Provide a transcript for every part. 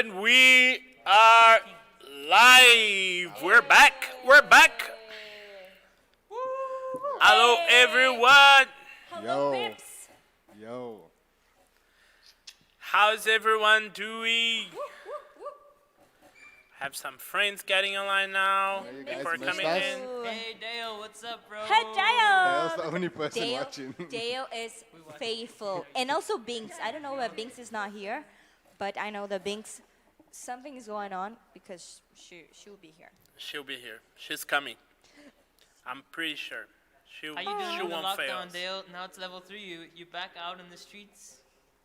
And we are live. We're back. We're back. Hello, everyone. Hello, Yo. Pips. Yo. How's everyone doing? Have some friends getting online now You guys before missed coming us? in. Hey Dale, what's up, bro? Hey, Dale's Dale. the only person Dale, watching. Dale is faithful. And also Binks. I don't know why Binks is not here, but I know that Binks, something is going on because she'll be here. She'll be here. She's coming. I'm pretty sure. She How you doing she in the won't fail lockdown, us. Dale? Now it's level 3. You back out in the streets?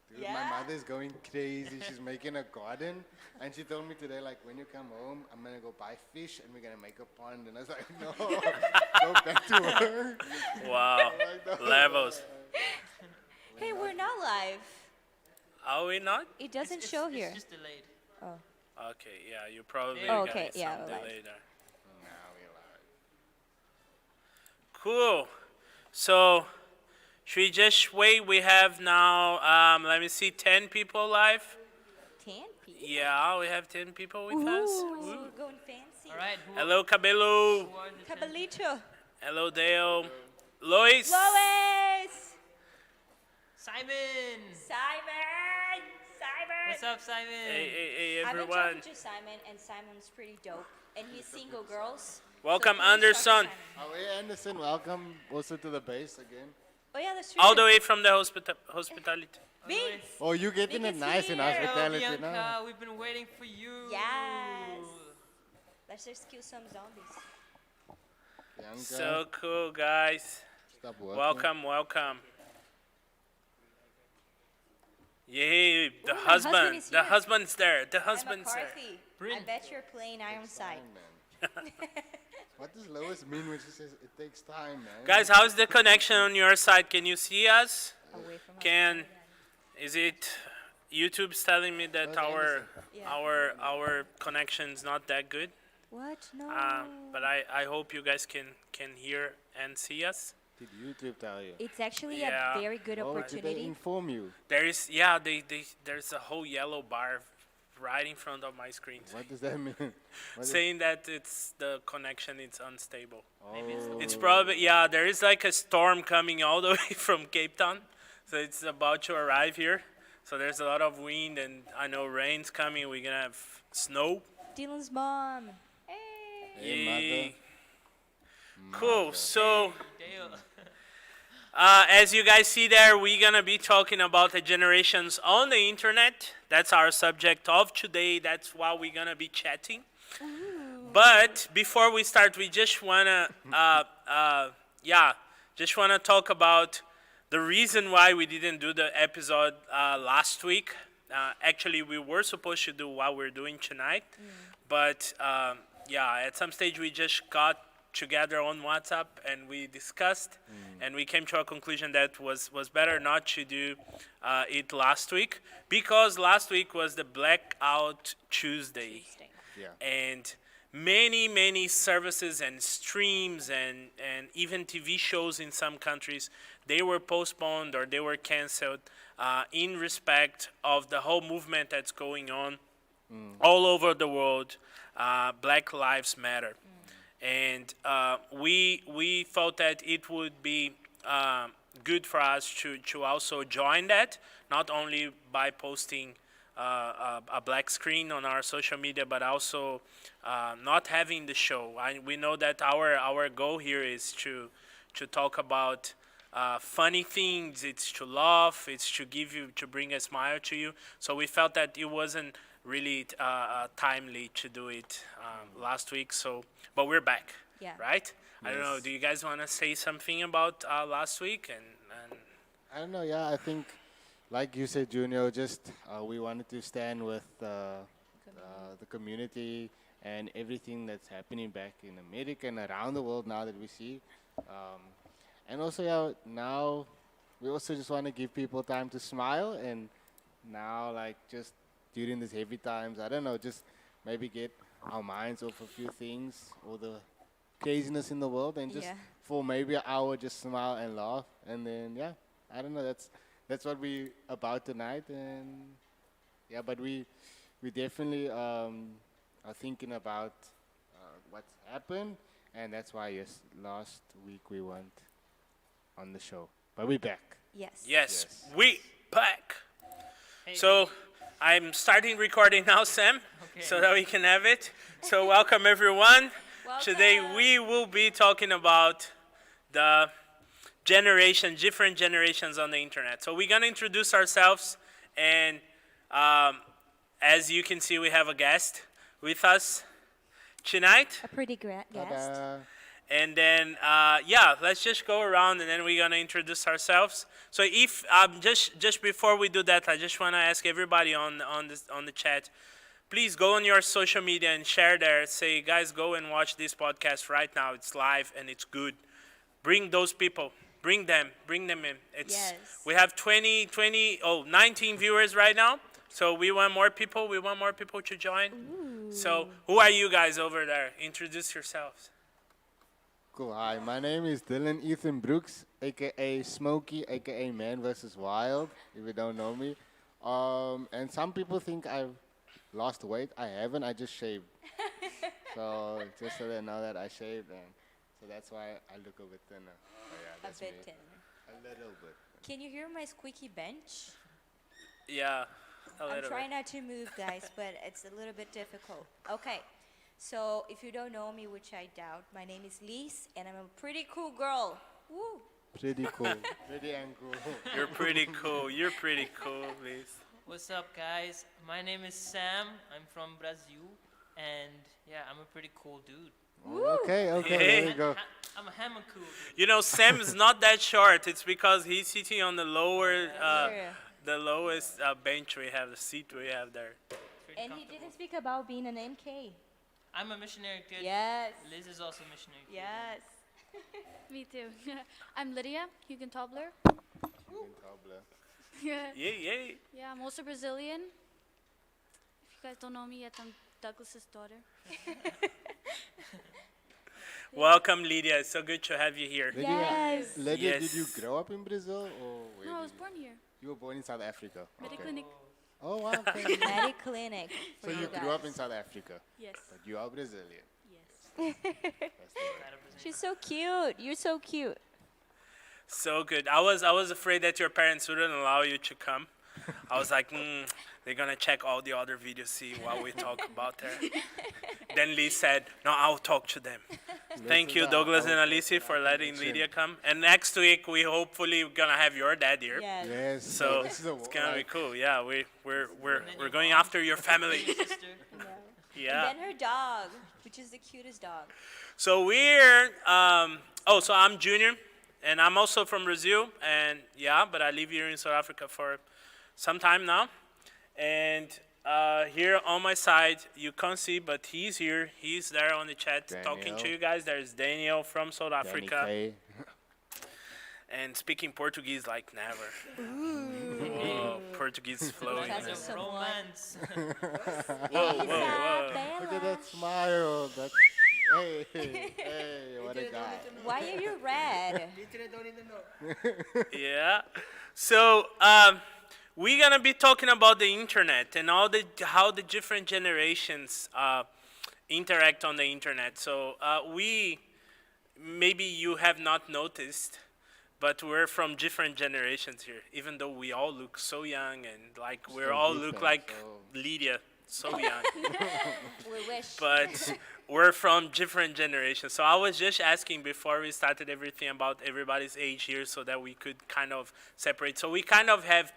Dude, Yeah? my mother's going crazy. She's making a garden. And she told me today, like, when you come home, I'm going to go buy fish and we're going to make a pond. And I was like, no, go back to work. Wow. Like, no. Levels. Hey, we're not live. Are we not? It doesn't show here. It's just delayed. Okay, yeah, you probably Oh, got okay, yeah, some we're live. delay there. Now we're live. Cool. So, should we just wait? We have now, let me see, 10 people live. 10 people. Yeah, we have 10 people with us. Ooh, Woo. we're going fancy. All right. Hello, Cabello. Who are the 10? Cabalito. Hello, Dale. Lois. Lois. Simon. Simon. Simon. What's up, Simon? Hey, I've been everyone. talking to Simon, and Simon's pretty dope. And he's single, girls. Welcome, So please talk to Anderson. Simon. Oh, hey, Anderson, welcome also to the base again. Oh, yeah, that's true. All the way from the hospitality. Vince. Oh, you getting it Vinny's nice in here. Hello, hospitality Bianca. now. We've been waiting for you. Yes. Let's just kill some zombies. Bianca, So cool, guys. stop working. Welcome. Yay, the Ooh, my husband husband. is The here. husband's there. The Hi, husband's there. McCarthy. I Bryn. bet you're playing Ironside. Time, man. What does Lois mean when she says it takes time, man? Guys, how's the connection on your side? Can you see us? Away from us. Is it YouTube's telling me that How's our Anderson? Yeah. our connection's not that good? What? No. But I hope you guys can hear and see us. Did YouTube tell you? It's actually Yeah. a very good Oh, did they opportunity. inform you? There is there's a whole yellow bar right in front of my screen What does that mean? What is- saying that it's the connection is unstable. Maybe it's the It's probably there is like a storm coming all the way from Cape Town, so it's about to arrive here. So there's a lot of wind and I know rain's coming. We're gonna have snow. Dylan's mom. Hey. Hey, Yay. mother. Cool. Mother. So Dale. as you guys see there, we're gonna be talking about the generations on the internet. That's our subject of today. That's why we're gonna be chatting. But before we start, we just wanna, just wanna talk about the reason why we didn't do the episode last week. Actually, we were supposed to do what we're doing tonight, but at some stage we just got together on WhatsApp and we discussed, and we came to a conclusion that was better not to do it last week because last week was the Blackout Tuesday. Yeah. And many services and streams and even TV shows in some countries, they were postponed or they were canceled in respect of the whole movement that's going on all over the world. Black Lives Matter. And we thought that it would be good for us to also join that, not only by posting a black screen on our social media, but also not having the show. We know that our goal here is to talk about funny things. It's to laugh. It's to bring a smile to you. So we felt that it wasn't really timely to do it last week. But we're back, Yeah. right? I don't know. Yes. Do you guys want to say something about last week? And I don't know. Yeah, I think, like you said, Junior, just we wanted to stand with the community and everything that's happening back in America and around the world now that we see. And also, yeah, now we also just want to give people time to smile. And now, like, just during these heavy times, I don't know, just maybe get our minds off a few things or the craziness in the world and just Yeah. for maybe an hour just smile and laugh. And then, yeah, I don't know, that's what we about tonight. And yeah, but we we definitely are thinking about what's happened, and that's why yes, last week we weren't on the show, but we're back. Yes. Yes, Yes. we back. Hey, So I'm starting recording now, Sam, Okay. so that we can have it. So welcome everyone. Today Welcome. we will be talking about the different generations on the internet. So we're gonna introduce ourselves, and as you can see, we have a guest with us tonight. A pretty great guest. Ta-da. And then, yeah, let's just go around and then we're gonna introduce ourselves. So if just before we do that, I just wanna ask everybody on the chat, please go on your social media and share there. Say, guys, go and watch this podcast right now. It's live and it's good. Bring those people. Bring them in. Yes. We have 19 viewers right now. So we want more people. We want more people to join. So who are you guys over there? Introduce yourselves. Cool. Hi, my name is Dylan Ethan Brooks, aka Smokey, aka Man vs. Wild. If you don't know me, and some people think I've lost weight. I haven't. I just shaved. So just so they know that I shaved, and so that's why I look a bit thinner. So yeah, A that's bit me. thinner. A little bit. Can you hear my squeaky bench? Yeah, a I'm little trying bit. not to move, guys, but it's a little bit difficult. Okay, so if you don't know me, which I doubt, my name is Lise, and I'm a pretty cool girl. Woo! Pretty cool. Pretty and cool. You're pretty cool. You're pretty cool, Liz. what's up, guys? My name is Sam. I'm from Brazil, and yeah, I'm a pretty cool dude. Okay, okay, Hey. there you go. I'm a hammer cool dude. You know, Sam is not that short. It's because he's sitting on the Sure. the lowest bench we have, the seat we have there. Pretty And he comfortable. didn't speak about being an MK. I'm a missionary kid. Yes. Liz is also a missionary kid. Yes. Me too. I'm Lydia Hugen-Tobler. Yeah. Yay. Yeah, I'm also Brazilian. If you guys don't know me yet, I'm Douglas's daughter. Welcome, Lydia. It's so good to have you here. Lydia, Yes. Lydia, did you Yes. grow up in Brazil or where? No, I did was you- born here. You were born in South Africa. Okay. Mediclinic. Oh wow. Okay. Medi Clinic. So you grew up in South Africa, Yes. but you are Brazilian. Yes. That's the way. She's so cute. You're so cute. So good. I was afraid that your parents wouldn't allow you to come. I was like, they're gonna check all the other videos, see what we talk about there. Then Lee said, no, I'll talk to them. Thank you, Listen, Douglas I'll- and Alicia, for letting mention. Lydia come. And next week, we hopefully gonna have your dad here. Yes. Yes. So this is a it's gonna be like, cool. Yeah, we're And then we're your going mom, after your family. your sister. Yeah. And then her dog, which is the cutest dog. So so I'm Junior, and I'm also from Brazil, and yeah, but I live here in South Africa for some time now. And here on my side, you can't see, but he's here. He's there on the chat talking to Daniel. you guys. There's Daniel from South Danny Africa, K. and speaking Portuguese like never. Whoa, Portuguese is flowing. Because man. of someone. Romance. Whoa, whoa. Look at that smile. That hey, hey, what a guy. Why are you red? Yeah. So we're gonna be talking about the internet and how the different generations interact on the internet. So maybe you have not noticed, but we're from different generations here. Even though we all look so young and like we So all look different, like so- Lydia, so young. We wish. But we're from different generations. So I was just asking before we started everything about everybody's age here so that we could kind of separate. So we kind of have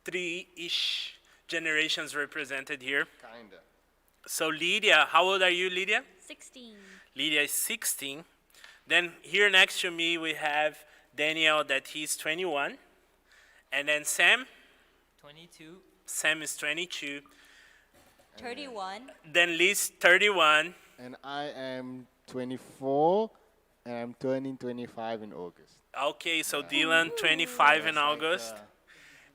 three-ish generations represented here. Kinda. So Lydia, how old are you, Lydia? 16. Lydia is 16. Then here next to me we have Daniel that he's 21. And then Sam 22. is 22. 31. Then Liz 31. And I am 24, and I'm turning 25 in August. Okay, so Dylan 25 in That's like, August.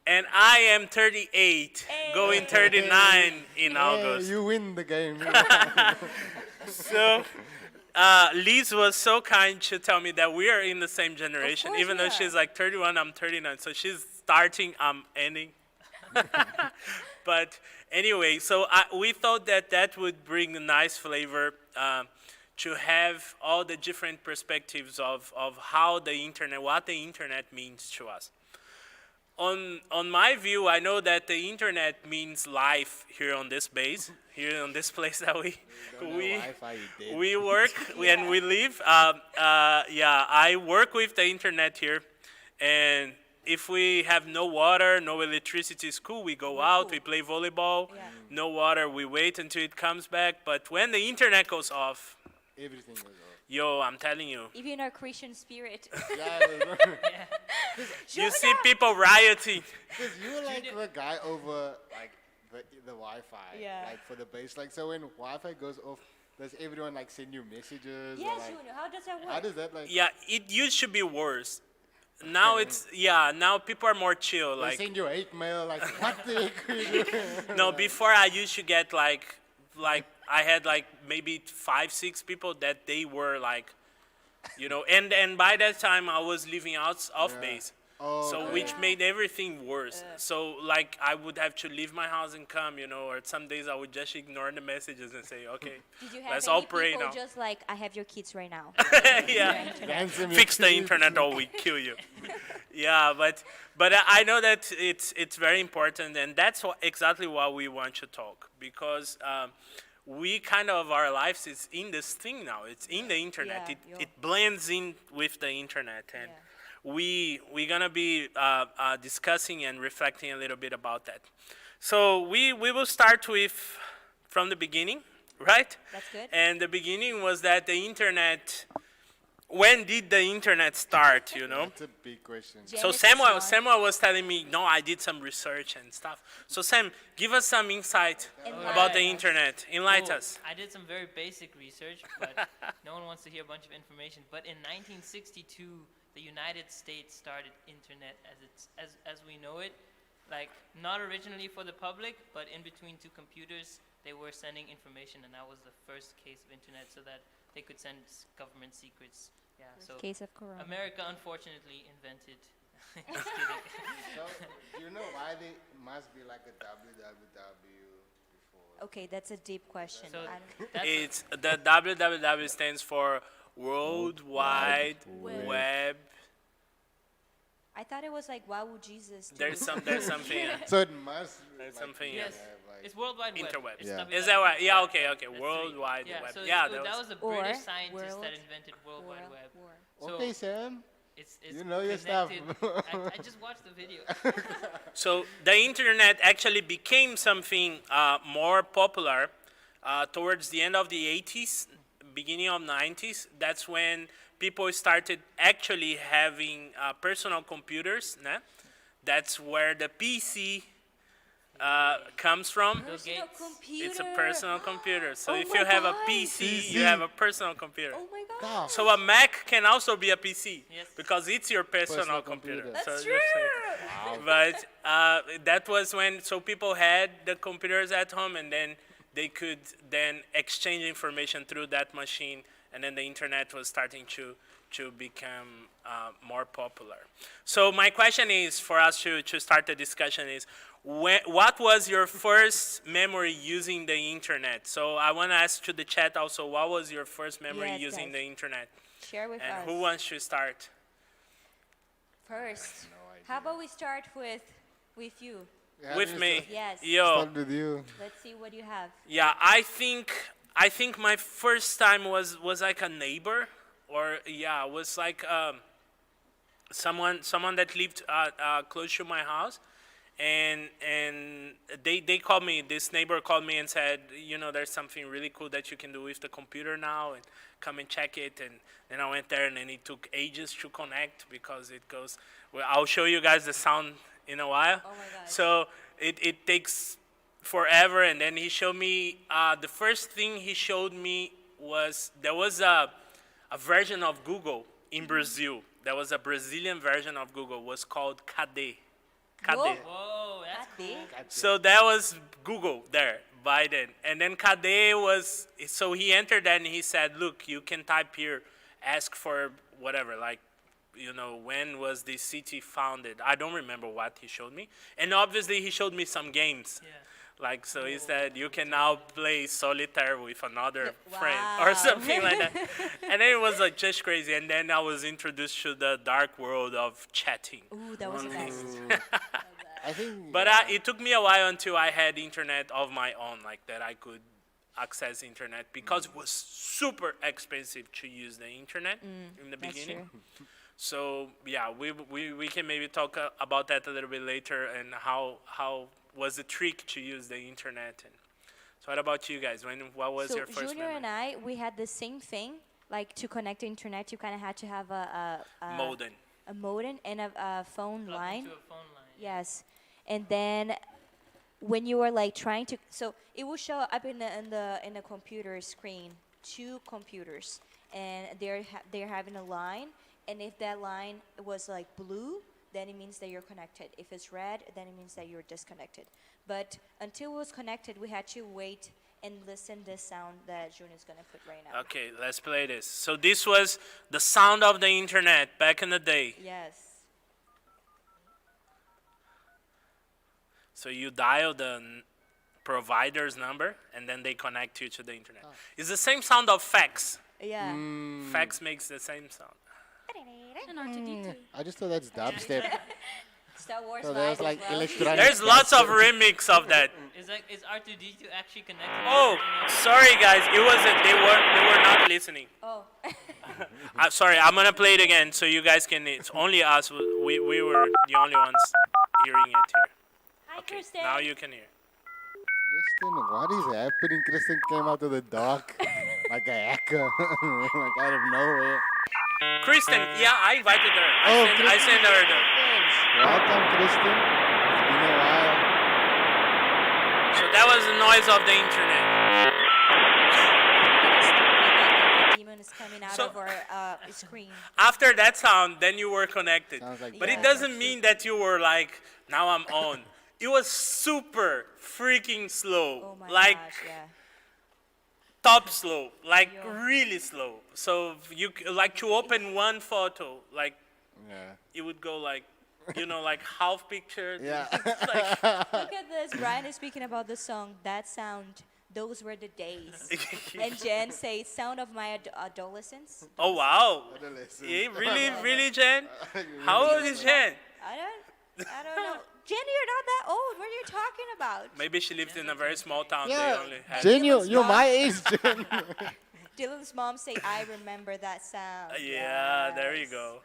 And I am 38, going 39 in hey, August. you win the game. So Liz was so kind to tell me that we are in the same generation, course even we though are. she's like 31, I'm 39. So she's starting, I'm ending. But Anyway, so we thought that that would bring a nice flavor to have all the different perspectives of how the internet, what the internet means to us. On my view, I know that the internet means life here on this base, here on this place that we Wi-Fi, you dead. we work and we live. Yeah, I work with the internet here, and if we have no water, no electricity, it's cool. We go out, we play volleyball. Yeah. No water, we wait until it comes back. But when the internet goes off, Everything goes off. yo, I'm telling you, Even our Christian spirit. Yeah, you see people rioting. because you're like the guy over like the Wi-Fi, Yeah. like for the base. Like so, when Wi-Fi goes off, does everyone like send you messages? or, Yes, like, Junior. How does that work? how does that like? Yeah, it used to be worse. Now it's now people are more chill. They Like send you hate mail. Like what the heck are you doing? no, before I used to get like I had like maybe 5, 6 people that they were like, and by that time I was living out off base. Oh, So okay. which made everything worse. So like I would have to leave my house and come, or some days I would just ignore the messages and say, okay, Did you have let's any all pray people now. just like, I have your kids right now? yeah. Ransom your Fix the kids. internet or we kill you. Yeah, but I know that it's very important, and that's exactly why we want to talk, because we kind of our lives is in this thing now. It's in the internet. Yeah, it yo. it blends in with the internet, and we're gonna be discussing and reflecting a little bit about that. So we will start with from the beginning, right? That's good. And the beginning was that the internet. When did the internet start? That's a big question. So Genesis Samuel, 1. Samuel was telling me, no, I did some research and stuff. So Sam, give us some insight about the Enlighten us. internet. Enlighten Cool. us. I did some very basic research, but no one wants to hear a bunch of information. But in 1962, the United States started internet as we know it, like not originally for the public, but in between two computers, they were sending information, and that was the first case of internet, so that they could send government secrets. Yeah, so Case of Corona. America unfortunately invented. Just kidding. So do you know why there must be like a www before? Okay, that's a deep question. So I don't- that's It's the www stands for World Wide Web. I thought it was like, why would Jesus do There's something. So it must. There's like, something. yes, have, like, it's World Wide Web. Interwebs. It's Yeah. Is that right? Yeah. Okay. Yeah, Okay. that's World three. Wide Yeah, Web. so Yeah. that was the Or British scientist world- that invented World Wide Web. So Okay, Sam. it's You know your stuff. connected- I just watched the video. So the internet actually became something more popular towards the end of the 80s, beginning of 90s. That's when people started actually having personal computers. Né? That's where the PC comes from. Bill Personal Gates. computer. It's a personal computer. So Oh if my you have a God. PC, you have a personal computer. Oh my God. God. So a Mac can also be a PC Yes. because it's your personal Personal computer. computer. So That's just true. like- But that was when so people had the computers at home, and then they could then exchange information through that machine, and then the internet was starting to become more popular. So my question is for us to start the discussion is, what was your first memory using the internet? So I want to ask to the chat also, what was your first memory Yes, using guys. the internet? Share with And us. who wants to start? First. How about we start with you? Yeah, With just me. Yes. Yo. Start with you. Let's see what you have. Yeah, I think my first time was like a neighbor, or yeah, was like someone that lived close to my house, and they called me. This neighbor called me and said, there's something really cool that you can do with the computer now, and come and check it. And then I went there, and then it took ages to connect because it goes. Well, I'll show you guys the sound in a while. Oh my gosh. So it takes forever, and then he showed me the first thing he showed me was there was a version of Google in Brazil. There was a Brazilian version of Google, was called Cadê. Cadê. Whoa, that's Cadê? cool. So that was Google there by then. And then Cadê was, so he entered that and he said, look, you can type here, ask for whatever, like, when was this city founded? I don't remember what he showed me. And obviously he showed me some games. Yeah. Like, so instead, you can now play solitaire with another friend or Wow. something like that. And then it was like just crazy. And then I was introduced to the dark world of chatting. Ooh, that was the best. I think. But it took me a while until I had internet of my own, like that I could access internet because it was super expensive to use the internet in the That's beginning. true. So yeah, we can maybe talk about that a little bit later and how was the trick to use the internet. And so what about you guys? What was So your first Junior memory? and I, we had the same thing. Like to connect to internet, you kind of had to have Modem. a modem and a phone Plug line. into a phone line. Yes, and then when you were like trying to, so it will show up in the computer screen, two computers, and they're having a line, and if that line was like blue, then it means that you're connected. If it's red, then it means that you're disconnected. But until it was connected, we had to wait and listen this sound that Junior's gonna put right now. Okay, let's play this. So this was the sound of the internet back in the day. Yes. So you dial the provider's number and then they connect you to the internet. It's the same sound of fax. Yeah. Fax makes the same sound. And R2D2. I just thought that's dubstep. Star Wars So vibe there's as like well. electronic. There's lots of remix of that. Is R2D2 actually connected? to Oh, the internet? sorry guys, it wasn't. They were not listening. Oh. Sorry, I'm gonna play it again so you guys can. It's only us. We were the only ones hearing it here. Hi, Okay, Kristen. now you can hear. Kristen, what is happening? Kristen came out of the dark like a hacker, like out of nowhere. Kristen, yeah, I invited her. I sent her the. Welcome, Kristen. It's been a while. So that was the noise of the internet. The demon is coming out So- of our screen. After that sound, then you were connected. Sounds like But it Yeah. doesn't mean that you were like, now I'm on. It was super freaking slow. Oh my like gosh, yeah. top slow, like Yeah. really slow. So like to open one photo, like Yeah. it would go like, like half picture. Yeah. Like, Look at this. Brian is speaking about the song. That sound. Those were the days. And Jen says, "Sound of my adolescence." oh wow. Adolescent. Yeah, really, Jen? How old is Jen? I don't know. Jen, you're not that old. What are you talking about? Maybe she lived in a very small town. Yeah. They only had. Jen, Dylan's you're mom. my age, Jen. Dylan's mom say, "I remember that sound." Yeah, there you Yes. go.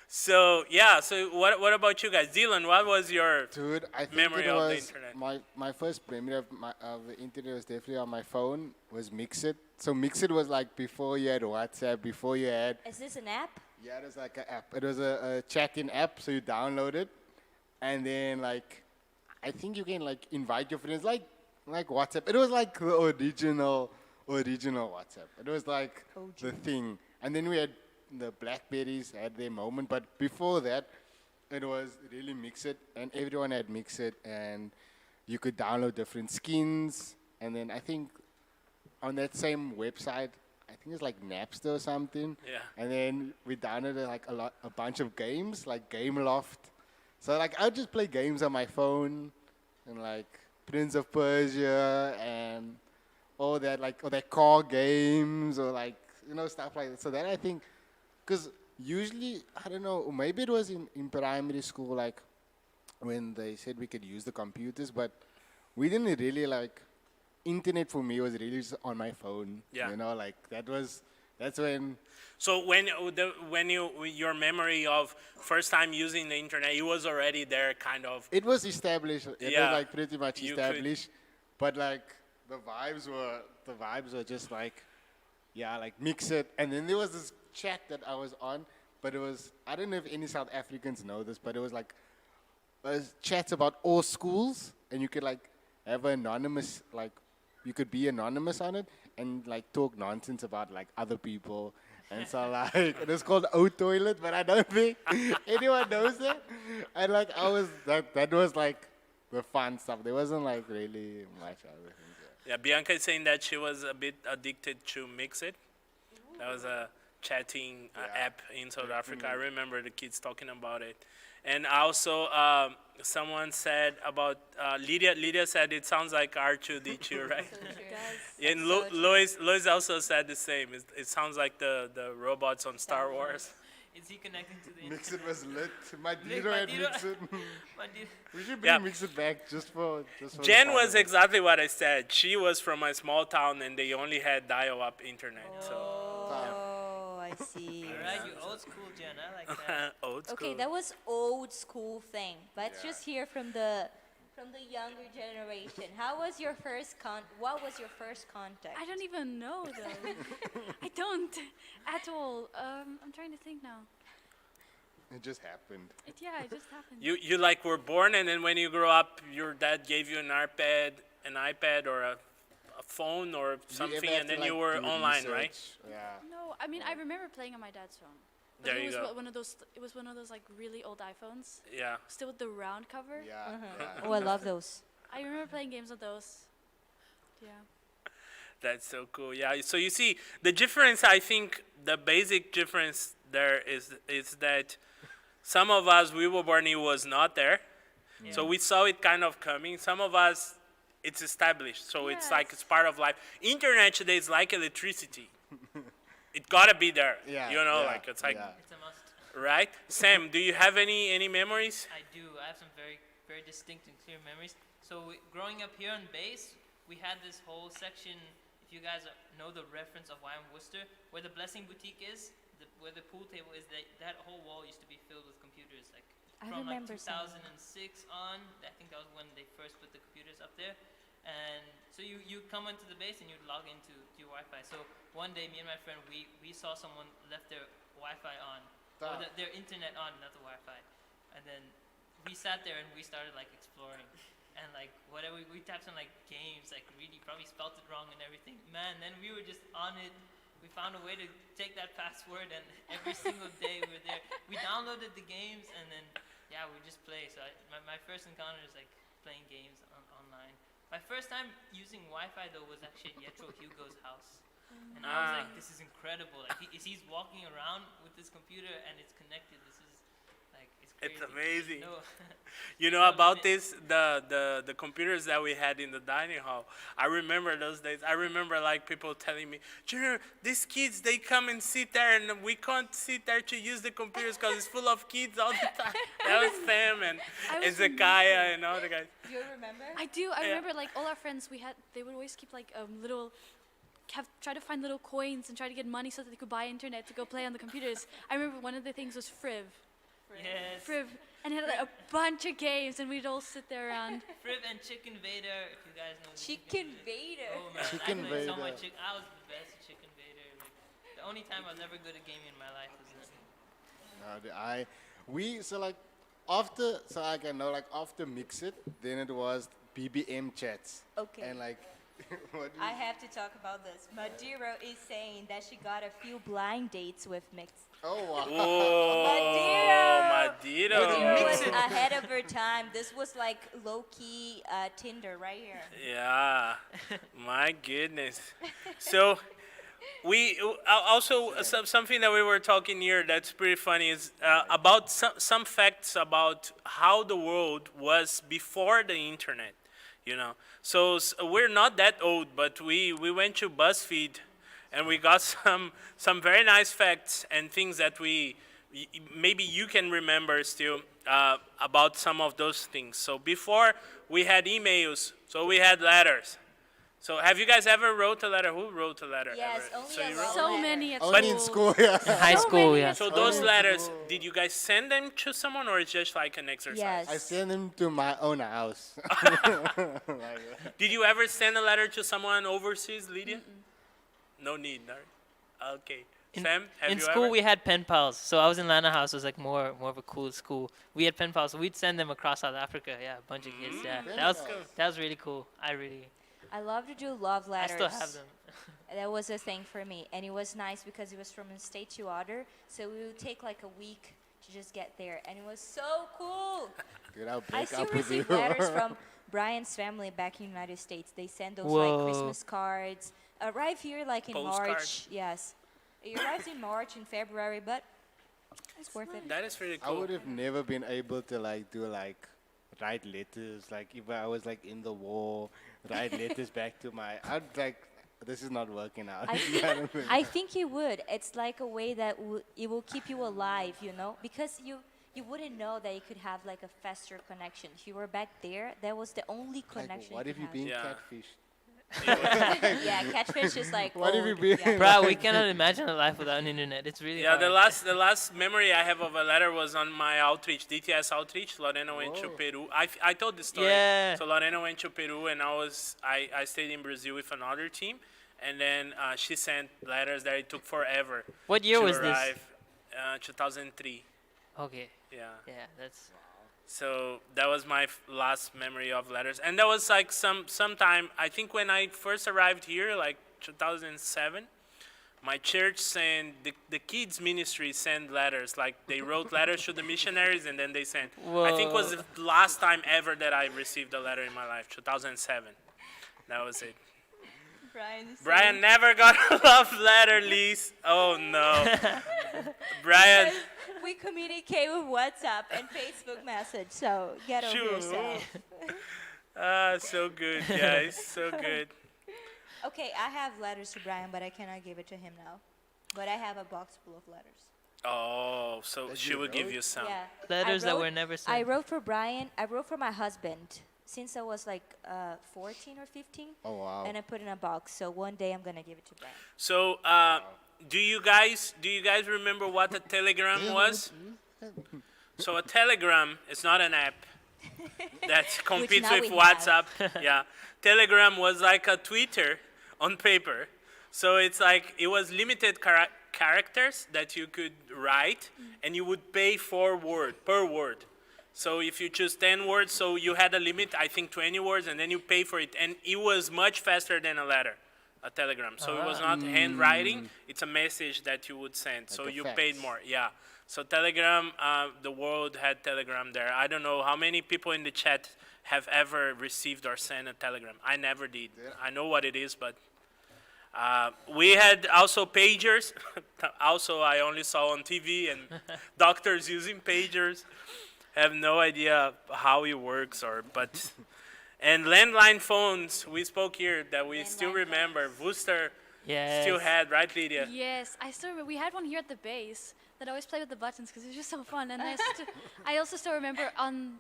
So yeah, so what about you guys? Dylan, what was your Dude, I think Memory it of the was internet. my first memory of the internet was definitely on my phone. Was Mixit. So Mixit was like before you had WhatsApp, before you had Is this an app? yeah, it was like an app. It was a chat-in app, so you download it, and then like I think you can like invite your friends like WhatsApp. It was like the original WhatsApp. It was like the thing, and then we had the Blackberries had their moment, but before that, it was really Mixit, and everyone had Mixit, and you could download different skins, and then I think on that same website, I think it's like Napster or something. Yeah. And then we downloaded like a bunch of games, like Game Loft. So like I would just play games on my phone, and like Prince of Persia and all that, like or that car games or like stuff like that. So that I think, because usually I don't know, maybe it was in primary school, like when they said we could use the computers, but we didn't really like. Internet for me was really just on my phone. Yeah. Like that's when. So when your memory of first time using the internet, it was already there, kind of. It was established. It Yeah. was like pretty much You could- established, but like the vibes were just like, yeah, like mix it. And then there was this chat that I was on, but it was I don't know if any South Africans know this, but it was like chats about all schools, and you could like have an anonymous like you could be anonymous on it and like talk nonsense about like other people. And so like it was called O Toilet, but I don't think anyone knows that. And like I was that was like the fun stuff. There wasn't like really much other things. Yeah, Bianca is saying that she was a bit addicted to Mixit. That was a chatting app in South Africa. I remember the kids talking about it. And also, someone said about Lydia. Lydia said it sounds like R2D2, right? So true. And So true. Lois also said the same. It sounds like the robots on Star Wars. Is he connecting to the Mix internet? it was lit. My Nick, Diro had Madiro. Mix it. Madiro. We should Yeah. bring Mix it back just for the Jen fun was of it. exactly what I said. She was from a small town and they only had dial-up internet. Oh, I see. All right, you old school, Jen. I like that. So old school. Okay, that was old school thing. Let's just hear from the younger generation. How was your first what was your first contact? I don't even know though. I don't at all. I'm trying to think now. It just happened. Yeah, it just happened. You like were born and then when you grew up, your dad gave you an iPad or a phone or Did you something, ever have and to, then like, you were do online, right? research? Yeah. No, I mean I remember playing on my dad's phone. But There it you was go. one of those. It was one of those like really old iPhones, Yeah. still with the round cover. Yeah. yeah. Oh, I love those. I remember playing games with those. Yeah. That's so cool. Yeah. So you see, the difference. I think the basic difference there is that some of us we were born, it was not there, so we saw it kind of coming. Some of us, it's established, so it's like Yes. it's part of life. Internet today is like electricity. It gotta be there. Yeah, You know, yeah, like it's like yeah. It's a must. right. Sam, do you have any memories? I do. I have some very distinct and clear memories. So growing up here on base, we had this whole section. If you guys know the reference of YM Worcester, where the Blessing Boutique is, where the pool table is, that whole wall used to be filled with computers. Like I from like remember some. 2006 on, I think that was when they first put the computers up there. And so you come into the base and you log into your Wi-Fi. So one day, me and my friend, we saw someone left their Wi-Fi on, or their internet on, not the Wi-Fi. And then we sat there and we started like exploring. And like whatever, we tapped on like games, like really probably spelt it wrong and everything. Man, then we were just on it. We found a way to take that password, and every single day we were there. We downloaded the games, and then yeah, we just play. So my first encounter is like playing games online. My first time using Wi-Fi though was actually at Yetro Hugo's house, and I was like, "This is incredible! Like he's walking around with this computer and it's connected. This is like it's crazy. It's amazing. No, You know about this, the computers that we had in the dining hall. I remember those days. I remember like people telling me, Junior, these kids, they come and sit there and we can't sit there to use the computers because it's full of kids all the time. That was Sam and was Zekiah and all the guys. Do you remember? I do. I Yeah. remember like all our friends. They would always keep like little. Try to find little coins and try to get money so that they could buy internet to go play on the computers. I remember one of the things was Friv. yes, Friv, and it had like, a bunch of games, and we'd all sit there around. Friv and Chicken Vader. If you guys know the Chicken Vader. Oh man, Chicken I played so Vader. much I was the best at Chicken Vader. Like, the only time I was ever good at gaming in my life was then. I know like after Mix It, then it was BBM chats. Okay. And like, what do I you, have to talk about this. Madiro is saying that she got a few blind dates with Mix. oh wow. Oh, Madiro Madiro. was ahead of her time. This was like low-key Tinder right here. Yeah, my goodness. So we also something that we were talking here that's pretty funny is about some facts about how the world was before the internet. You know, so we're not that old, but we went to BuzzFeed, and we got some very nice facts and things that maybe you can remember still about some of those things. So before we had emails, so we had letters. So have you guys ever wrote a letter? Who wrote a letter? Yes, ever? only So a you love wrote- So letter. many at Only in school, yeah. High school, many yeah. at So school. those letters, did you guys send them to someone, or it's just like an exercise? Yes. I sent them to my own house. Did you ever send a letter to someone overseas, Lydia? No need, no. Okay. Sam, have In you school, ever? we had pen pals. So I was in Lana House. It was like more of a cool school. We had pen pals. So we'd send them across South Africa. Yeah, a bunch of kids. Yeah, Pen that pals. was really cool. I love to do love I letters. still have them. That was a thing for me, and it was nice because it was from a state to other, so we would take like a week to just get there, and it was so cool. Dude, I'll I break still up with you. receive letters from Brian's family back in the United States. They send those Whoa. like Christmas cards. Arrive here like in Postcards. March. Yes, it arrives in March and February, but It's worth it. That is pretty I cool. would have never been able to like do like write letters. Like if I was like in the war, write letters back to my. I'd like this is not working out. I You know what I mean? I think you would. It's like a way that it will keep you alive, you know, because you wouldn't know that you could have like a faster connection. If you were back there, that was the only Like, connection. what you if could you have. being Yeah. catfished? Yeah, catfish is like. What if you old. be- Yeah. Bro, we cannot imagine a life without an internet. It's really Yeah, hard. the last memory I have of a letter was on my outreach, DTS outreach. Lorena went to Whoa. Peru. I told this story. Yeah. So Lorena went to Peru, and I stayed in Brazil with another team, and then she sent letters that it took forever. What year to was this? arrive. 2003. Okay. Yeah. Yeah, that's. So that was my last memory of letters, and that was like sometime. I think when I first arrived here, like 2007, my church sent the kids ministry sent letters. Like they wrote letters to the missionaries, and then they sent. I think it was the last time ever that I received a letter in my life. 2007. That was it. Brian never got a love letter, Lise. Oh no. Brian. We communicate with WhatsApp and Facebook message, so get over Sure. yourself. So good, guys. So good. Okay, I have letters to Brian, but I cannot give it to him now. But I have a box full of letters. Oh, so That she you will give wrote? you some. Yeah. Letters I that wrote- were never I sent. wrote for Brian. I wrote for my husband since I was like 14 or 15, Oh wow. and I put it in a box. So one day I'm gonna give it to Brian. So, do you guys remember what a telegram was? So a telegram is not an app that competes now with we have. WhatsApp. Yeah, Telegram was like a Twitter on paper. So it's like it was limited characters that you could write, and you would pay per word. So if you choose 10 words, so you had a limit, I think 20 words, and then you pay for it, and it was much faster than a letter, a telegram. So it was not handwriting; it's a message that you would send. So a you fax. paid more. Yeah. So Telegram, the world had Telegram there. I don't know how many people in the chat have ever received or sent a telegram. I never did. I know what it is, but we had also pagers. Also, I only saw on TV and doctors using pagers. Have no idea how it works, but and landline phones. We spoke here that we still Landline remember. Worcester Yes. still had, right, Lydia? Yes, I still remember. We had one here at the base that I always played with the buttons because it was just so fun. And I also still remember on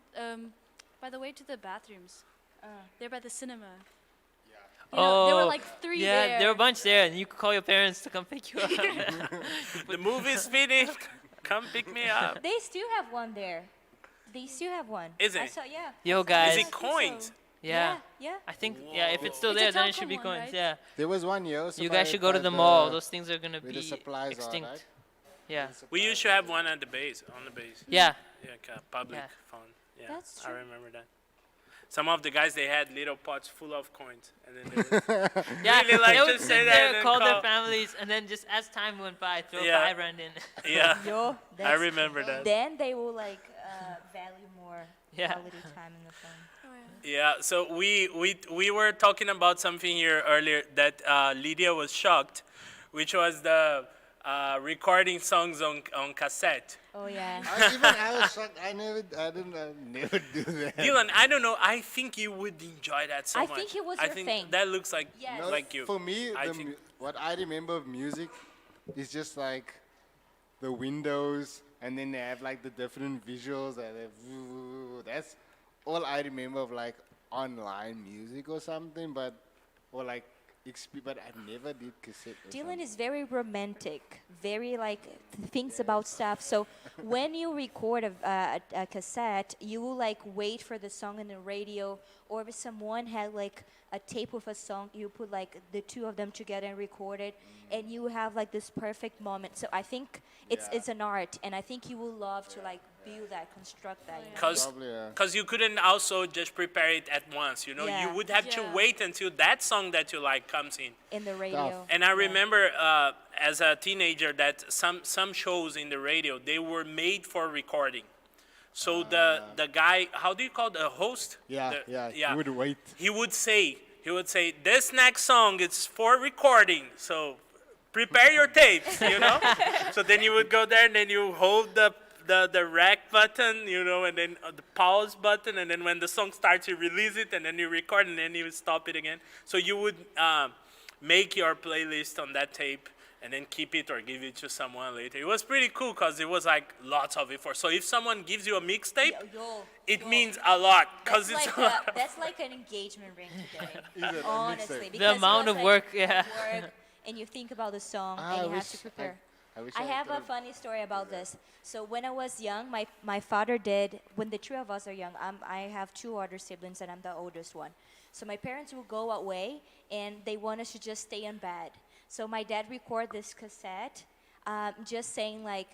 by the way to the bathrooms. They're by the cinema. You know, there were like 3 yeah, there. there were a bunch there, and you could call your parents to come pick you up. The movie's finished. Come pick me up. They still have one there. They still have one. Is I it? saw, yeah. Yo, I saw guys. Is I it think coins? so. Yeah. Yeah. I think, yeah, if it's still It's a there, then it telecom should be one, coins. right? Yeah. There was one year. You guys should go to the mall. Those things are gonna where be the supplies extinct. are, right? Yeah. We used to have one at the base, on the base. Yeah. Yeah, like a public Yeah. phone. Yeah, That's I true. remember that. Some of the guys, they had little pots full of coins, and then they would Yeah. Really like they to would say sit that there, and then call their call- families, and then just as time went by, throw Yeah. 5 rand in. yeah. Yo, I that's, remember that. then they will like value more Yeah. quality time in the phone. Oh, yeah. Yeah, so we were talking about something here earlier that Lydia was shocked, which was the recording songs on cassette. Oh yeah. I was shocked. I never do that. Dylan, I don't know. I think you would enjoy that so I much. think it was I your think thing. that looks like Yes. No, like you. For me, I think- what I remember of music is just like the windows, and then they have like the different visuals, and that's all I remember of like online music or something. But or like, but I never did cassette. or Dylan something. is very romantic, very like thinks about stuff. So when you record a cassette, you will like wait for the song in the radio, or if someone had like a tape with a song, you put like the two of them together and record it, and you have like this perfect moment. So I think it's an art, and I think you will love to like build that, construct that. You know? Probably, yeah. Because you couldn't also just prepare it at once, you know? Yeah. You would have to Yeah. wait until that song that you like comes in. In the radio. And I remember as a teenager that some shows in the radio, they were made for recording. So the guy, how do you call the host? Yeah, The- You would wait. He would say, this next song is for recording. So prepare your tapes, you know. So then you would go there and then you hold the rec button, you know, and then the pause button, and then when the song starts, you release it, and then you record, and then you stop it again. So you would make your playlist on that tape, and then keep it or give it to someone later. It was pretty cool because it was like lots of effort. So if someone gives you a mixtape, it means a lot because it's like a lot. that's like an engagement ring today. Is it a Honestly, mixtape? because The amount it of was, work, like, yeah. work, and you think about the song Ah, and I you have wish to prepare. I wish I have a could've- funny story about this. So when I was young, my father did, when the three of us are young, I have two older siblings and I'm the oldest one. So my parents will go away and they want us to just stay in bed. So my dad record this cassette, just saying like,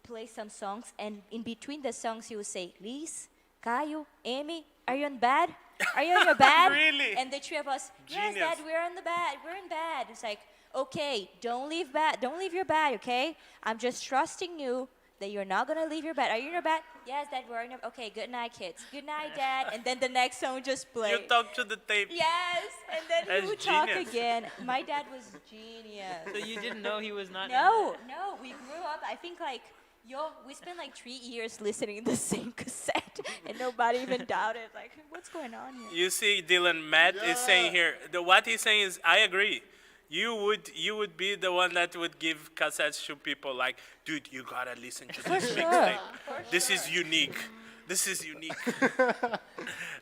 play some songs, and in between the songs he would say, Liz, Caio, Amy, are you in bed? Are you in your bed? Really? And the three of us, yes, Genius. Dad, we're in the bed. We're in bed. It's like, okay, don't leave bed. Don't leave your bed, okay? I'm just trusting you that you're not gonna leave your bed. Are you in your bed? Yes, Dad, we're in your. Okay, good night, kids. Good night, Dad. And then the next song just played. You talk to the tape. Yes, and then That's he would talk genius. again. My dad was genius. So you didn't know he was not. No, we grew up. I think like, we spent like 3 years listening to the same cassette, and nobody even doubted. Like, what's going on here? You see, Dylan, Matt is saying here. What he's saying is, I agree. You would be the one that would give cassettes to people like, dude, you gotta listen to this mixtape. This is unique. This is unique.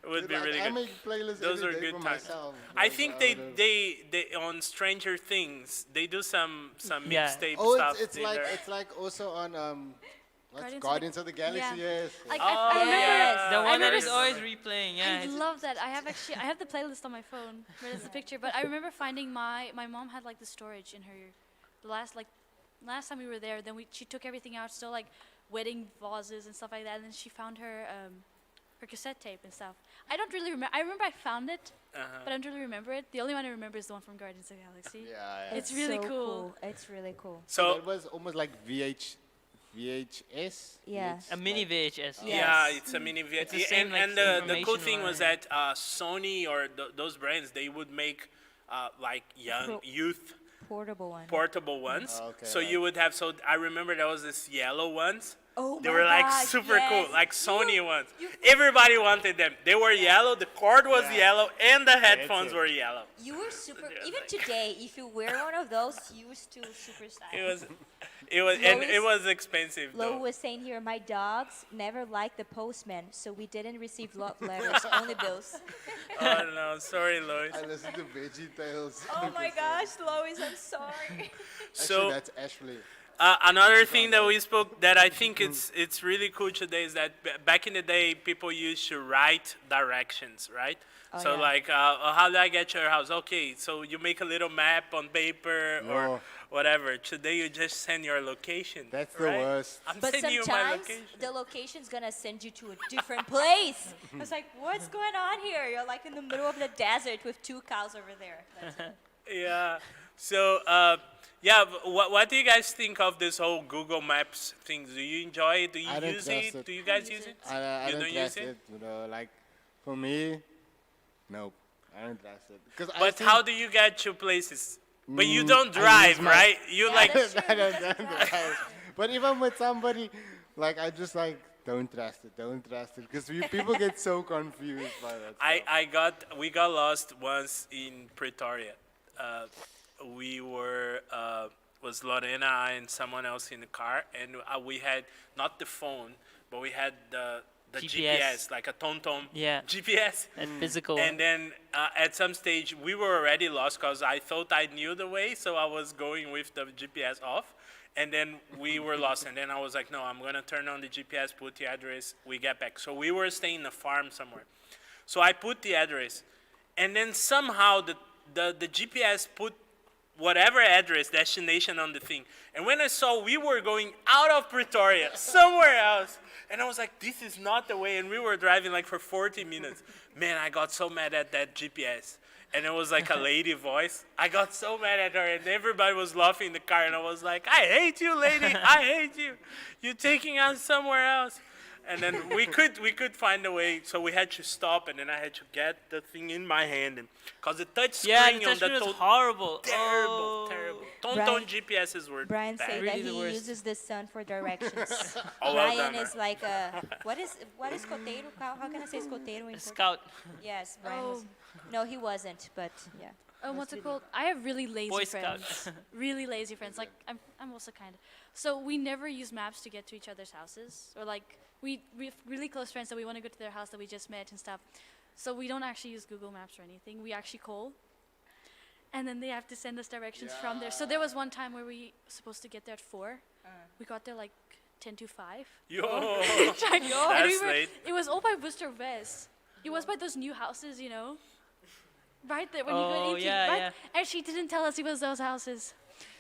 It would be really I good. make playlists Those every are day good for times. myself. I Like, think out they, of- they on Stranger Things they do some Yeah. mixtape Oh, stuff. it's in like there. it's like also on what's Guardians Guardians of the Galaxy? yeah. Yes. Like, Oh, I remember. yeah. The I one that remember is always replaying. Yeah. I it's- love that. I have the playlist on my phone where there's a picture. But I remember finding my mom had like the storage in her, the last time we were there. Then she took everything out, still like wedding vases and stuff like that. And then she found her cassette tape and stuff. I don't really remember. I remember I found it, but I don't really remember it. The only one I remember is the one from Guardians of the Galaxy. Yeah. It's really so cool. It's really cool. So that was almost like VHS. Yeah. A mini VHS. yeah, Yes. it's a mini VHS. the same, like, And the cool information thing was line. that Sony or those brands they would make like young Pro- youth Portable one. portable ones. Okay, So you would have. So I remember there was this yellow ones. Oh They my were like gosh, super yes. cool, like Sony ones. you- Everybody wanted them. They were yellow. The cord was yellow, and the headphones it. were yellow. You were super. Yeah, Even like- today, if you wear one of those, you were still super stylish. And it Lois- was expensive Lo though. was saying here, my dogs never liked the postman, so we didn't receive love letters, only bills. Oh no, sorry, Lois. I listened to Veggie Tales. Oh my gosh, Lois, I'm sorry. So Actually, that's Ashley. another thing that we spoke that I think it's really cool today is that back in the day people used to write directions, right? Oh, So yeah. like, how do I get to your house? Okay, so you make a little map on paper or No. whatever. Today you just send your location. That's the right? worst. I'm But sending you my sometimes location. the location's gonna send you to a different place. I was like, what's going on here? You're like in the middle of the desert with 2 cows over there. That's it. Yeah. So, what do you guys think of this whole Google Maps thing? Do you enjoy it? Do you I don't use trust it? it. Do you guys use it? I You don't don't use trust it? it. You know, like for me, nope. I don't trust it. Because But how do you get to places? But you Mm, don't I drive, use my- right? You Yeah, like that's true. I don't drive. But even with somebody, like I just like don't trust it. Don't trust it. Because people get so confused by that. we got lost once in Pretoria. We were was Lorena and someone else in the car, and we had not the phone, but we had the GPS, like a TomTom Yeah. GPS. That physical. And then at some stage, we were already lost because I thought I knew the way, so I was going with the GPS off. And then we were lost. And then I was like, no, I'm going to turn on the GPS, put the address, we get back. So we were staying in a farm somewhere. So I put the address. And then somehow the GPS put whatever address, destination on the thing. And when I saw we were going out of Pretoria, somewhere else, and I was like, this is not the way. And we were driving like for 40 minutes. Man, I got so mad at that GPS. And it was like a lady voice. I got so mad at her, and everybody was laughing in the car. And I was like, I hate you, lady. I hate you. You're taking us somewhere else. And then we could find a way, so we had to stop, and then I had to get the thing in my hand, and cause the touch screen yeah, the on the touchscreen was to- horrible. terrible, Oh. terrible. Tonton GPSs were Brian bad. said Really that the he worst. uses the sun for directions. Oh, well Brian done, is like a what is escoteiro? How can I say escoteiro in Portuguese? Scout, Yes, Brian Oh. was. No, he wasn't, but yeah. What's it called? I have really lazy Boy Scout. friends. Really lazy friends. Like I'm also kind of. So we never use maps to get to each other's houses, or like we have really close friends that we want to go to their house that we just met and stuff. So we don't actually use Google Maps or anything. We actually call, and then they have to send us directions from there. So there was one time where we supposed to get there at 4. We got there like 10 to 5. Yo, And we that's were- late. It was all by Worcester West. It was by those new houses, you know. Right there when you Oh, go into yeah, right? yeah. And she didn't tell us it was those houses.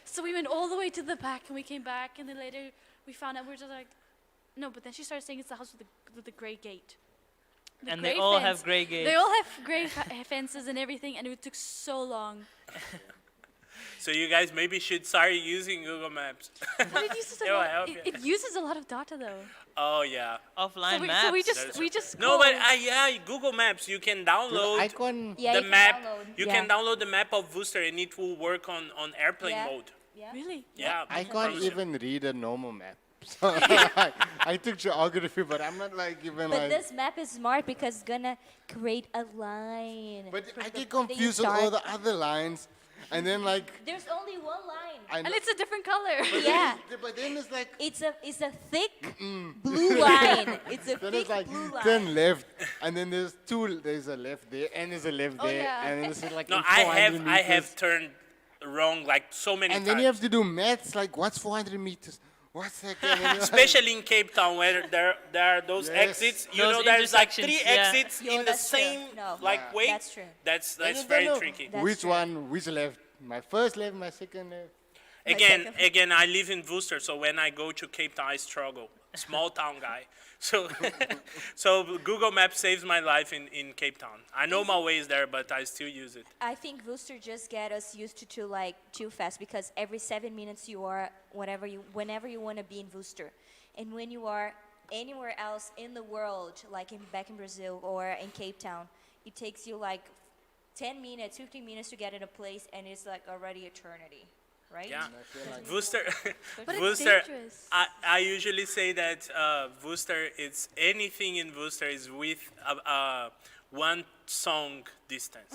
So we went all the way to the back and we came back and then later we found out we were just like no, but then she started saying it's the house with the gray gate. The and they gray all fence. have gray gates. They all have gray fences and everything, and it took so long. So you guys maybe should start using Google Maps. But it uses a It'll lot. help It, you. it uses a lot of data though. Oh yeah. Offline So maps. we That's just No, but called. yeah, Google Maps. You can The download icon. Yeah, the you can map. download. You Yeah. can download the map of Worcester, and it will work on airplane Yeah. mode. Yeah. Really? Yeah. I promise can't you. even read a normal map. So I took geography, but I'm not like even But like. this map is smart because it's gonna create a line. But for I the- get that you confused with all start. the other lines, and then like There's only one line. I And know, it's a different color. Yeah. but then it's like It's a thick blue line. It's a then thick it's like blue line. turn left, and then there's two. There's a left there, and there's a left Oh, there, yeah. and then it's like No, in I 400 have meters. turned wrong like so many And times. then you have to do maths like what's 400 meters, what's that? And then you're like- Especially in Cape Town, where there are those Yes. exits. You Those know, there's like intersections, 3 yeah. exits Yo, in the that's true. same No. like Yeah. way. That's true. That's and you don't very know tricky. That's which true. one, which left? My first left, my second left. Again, I live in Worcester, so when I go to Cape Town, I struggle. Small town guy. So, so Google Maps saves my life in Cape Town. I know my ways there, but I still use it. I think Worcester just get us used to like too fast because every 7 minutes you are whenever you want to be in Worcester, and when you are anywhere else in the world, like back in Brazil or in Cape Town, it takes you like 10 minutes, 15 minutes to get in a place, and it's like already eternity, right? Yeah. Worcester, But it's Worcester. dangerous. I usually say that Worcester, it's anything in Worcester is with one song distance.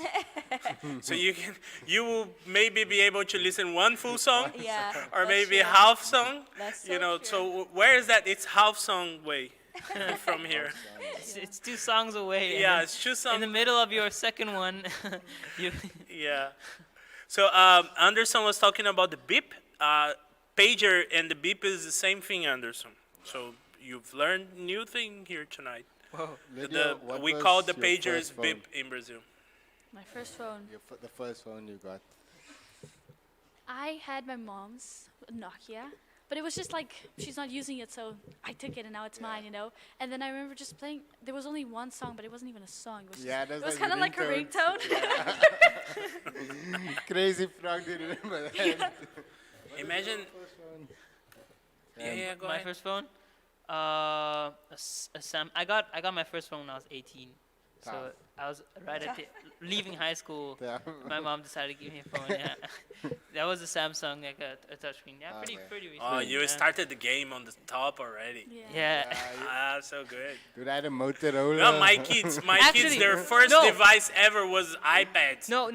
So you will maybe be able to listen one full song, Yeah. or that's maybe true. half song. That's You so know, true. so where is that? It's half song way from here. It's 2 songs away. and Yeah, then it's just in the middle of your second one, you Yeah. So Anderson was talking about the beep. Pager and the beep is the same thing, Anderson. So you've learned new thing here tonight. Lydia, what We was call the your pagers first phone? beep in Brazil. My first phone. The first phone you got. I had my mom's Nokia, but it was just like she's not using it, so I took it and now it's mine, you know. And then I remember just playing. There was only one song, but it wasn't even a song. It was just, Yeah, that's it was like kind of like a ringtones. ringtone. Crazy frog, do you remember that? Imagine. First phone. Yeah, go my ahead. first phone. I got my first phone when I was 18. So Tough. I was right at leaving high school. Yeah. My mom decided to give me a phone. Yeah, that was a Samsung, like a touchscreen. Yeah, pretty Okay. pretty. Oh, recent, you yeah. started the game on the top already. Yeah. Yeah. Ah, so good. Dude, I had a Motorola. No, my kids, Actually, their first no. device ever was iPads. No,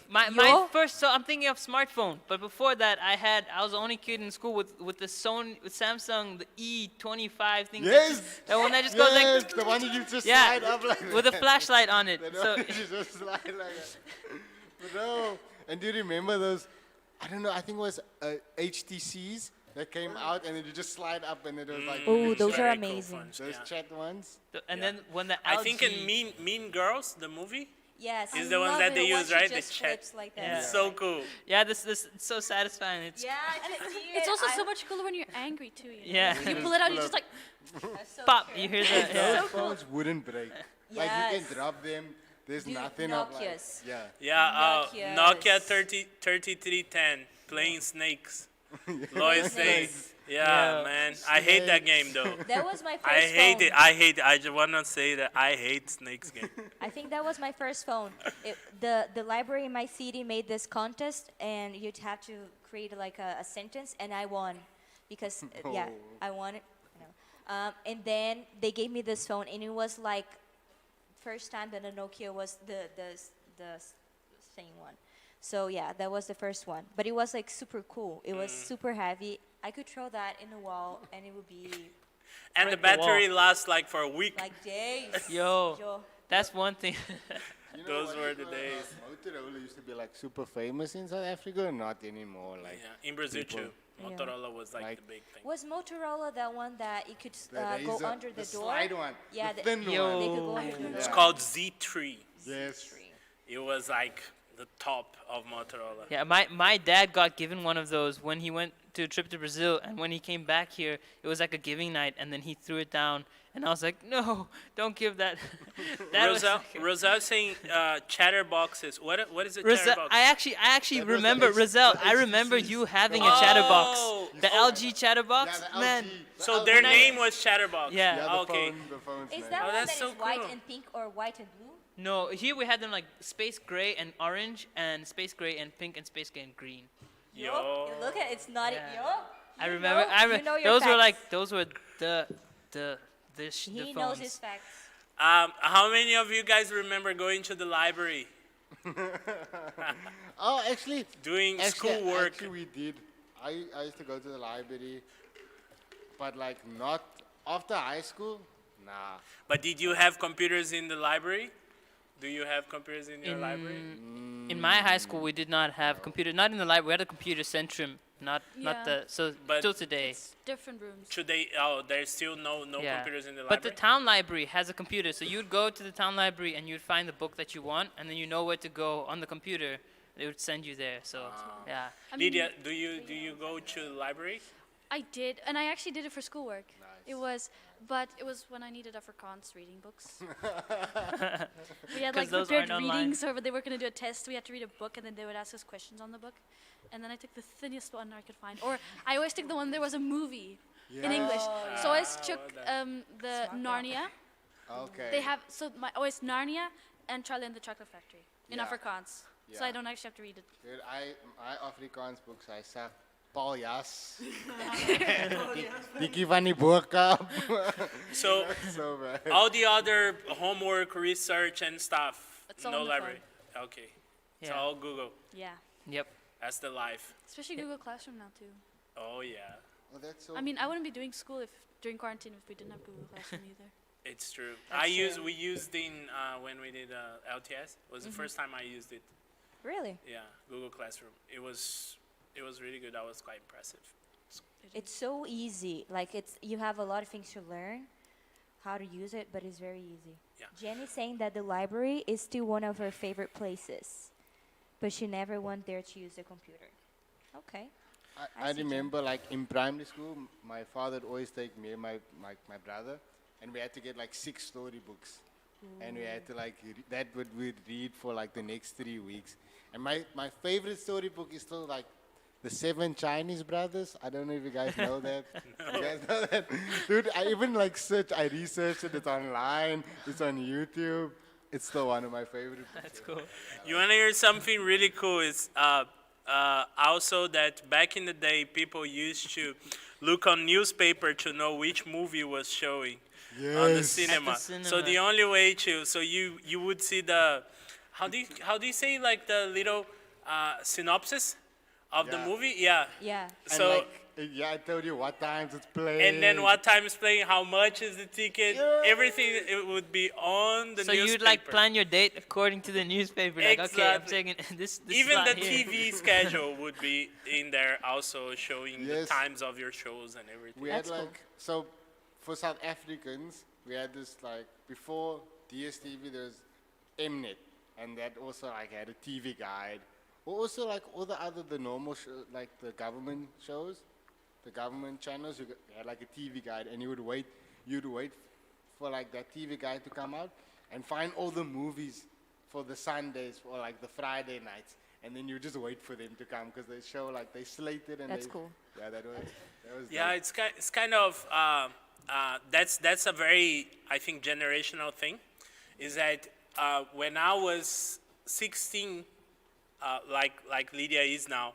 my Yo? first. So I'm thinking of smartphone, but before that, I was the only kid in school with the Samsung, the E25 thing. Yes. That one that just goes Yes, like the one you just Yeah, slide up like that. with a flashlight on it. That So one you just slide like that. But no. And do you remember those? I don't know. I think it was HTCs that came out, and then you just slide up, and it was like Ooh, those are Very cool amazing. phones, those yeah. chat ones. and Yeah. then when the I think in LG Mean Girls, the movie, Yes. Is I the ones love that it. they The use, one she right? The just chat. flips like that. Yeah. it's so cool. Yeah, this it's so satisfying. It's Yeah, I can see It's it. also so much cooler when you're angry too. You know? Yeah. You pull it out, you just like. That's so pop. true. You hear that? Yeah. Those phones wouldn't break. Like you Yes. can drop them. There's Dude, nothing of like, Nokias. yeah. Yeah, Nokias. Nokia 3310, playing snakes. Lois says, Yeah, Yeah. man. I hate that game though. That was my first I hate phone. it. I hate it. I just want to say that I hate Snakes game. I think that was my first phone. The library in my city made this contest, and you'd have to create like a sentence, and I won, because yeah, I won it. You know. And then they gave me this phone, and it was like first time that a Nokia was the same one. So yeah, that was the first one. But it was like super cool. It was super heavy. I could throw that in the wall, and it would be And the Break the wall. battery lasts like for a week. like days. Yo. That's one thing. You know Those what, were the uh, days. Motorola used to be like super famous in South Africa, not anymore. Like Yeah, in Brazil people- too. Motorola was like, Like- the big thing. Was Motorola that one that you could the go razor- under the door? slide one, Yeah, the the- thin Yo. one. They could go under the door. It's Yeah. called Z3. Yes. It was like the top of Motorola. Yeah, my dad got given one of those when he went to a trip to Brazil, and when he came back here, it was like a giving night, and then he threw it down, and I was like, no, don't give that. Rosal saying chatterboxes. What is a Rosel, chatterbox? I actually That was remember the H- Rosel. the I remember HTCs. you having a Oh. chatterbox, the Oh. LG chatterbox, Yeah, the man. LG, the So LG. their When I- name was Chatterbox. Yeah. Yeah, the Okay. phone, the phone's Is name. that Oh, one that's that is so white cool. and pink or white and blue? No, here we had them like space gray and orange, and space gray and pink, and space gray and green. Yo. You look at it's not Yeah. yo. I You remember. know- I you know your those were like facts. those were the He phones. knows his facts. How many of you guys remember going to the library, Oh, actually, doing schoolwork? Actually, we did. I used to go to the library, but like not after high school. Nah. But did you have computers in the library? Do you have computers in your library? In my high school, we did not have computer. Not in the library. We had a computer centrum. Not Yeah. the so But- till today. It's different rooms. Should they? Oh, there's still no Yeah. computers in the But the library. town library has a computer, so you'd go to the town library and you'd find the book that you want, and then you know where to go on the computer. They would send you there. So yeah. I mean, Lydia, do you go to the library? I did, and I actually did it for schoolwork. It was, but it was when I needed Afrikaans reading books. We had 'Cause like those prepared aren't online. readings, or they were going to do a test. We had to read a book, and then they would ask us questions on the book. And then I took the thinnest one I could find, or I always took the one there was a movie in English. So I always took the Narnia. Okay. They have always Narnia and Charlie and the Chocolate Factory in Yeah. Afrikaans. So Yeah. I don't actually have to read it. Dude, my Afrikaans books, I suck. Paul Jas. Dikkie van die Boerkamp. So So bad. all the other homework, research, and stuff, It's all no on the library. Okay, it's Yeah. all Google. Yeah, Yep. That's the life. especially Google Classroom now too. Oh yeah, Oh, that's so I mean, I wouldn't be doing school if during quarantine if we didn't have Google Classroom either. it's true. That's true. We used in when we did LTS. It was the first time I used it. Really? Yeah, Google Classroom. It was really good. That was quite impressive. It's so easy. Like you have a lot of things to learn, how to use it, but it's very easy. Yeah. Jenny's saying that the library is still one of her favorite places, but she never went there to use the computer. Okay. I see, Jen. remember like in primary school, my father would always take me and my brother, and we had to get like 6 storybooks. And we had to like, that would we'd read for like the next 3 weeks. And my favorite storybook is still like The 7 Chinese Brothers. I don't know if you guys know that. You guys know that? Dude, I even like I researched it, it's online, it's on YouTube. It's still one of my favorite books. That's cool. You want to hear something really cool? Is also that back in the day, people used to look on newspaper to know which movie was showing on the cinema. So the only way so you would see the how do you say like the little synopsis of the Yeah. movie? Yeah. Yeah. And So like, yeah, I told you what times it's playing. and then what time is playing, how much is the ticket, everything it would be on the So newspaper. you'd like plan your date according to the newspaper. Like, okay, I'm Exactly. taking this Even slot the here. TV schedule would be in there, also showing the Yes. times of your shows and everything. We had That's cool. like, so for South Africans, we had this like, before DSTV, there was Mnet, and that also like had a TV guide. Also like all the normal shows, like the government shows, the government channels, you had like a TV guide, and you'd wait for like that TV guide to come out and find all the movies for the Sundays or like the Friday nights. and then you just wait for them to come because they show like they slated and That's they, cool. Yeah, that was. Yeah, dope. it's kind of that's a very, I think, generational thing. Is that when I was 16, like Lydia is now,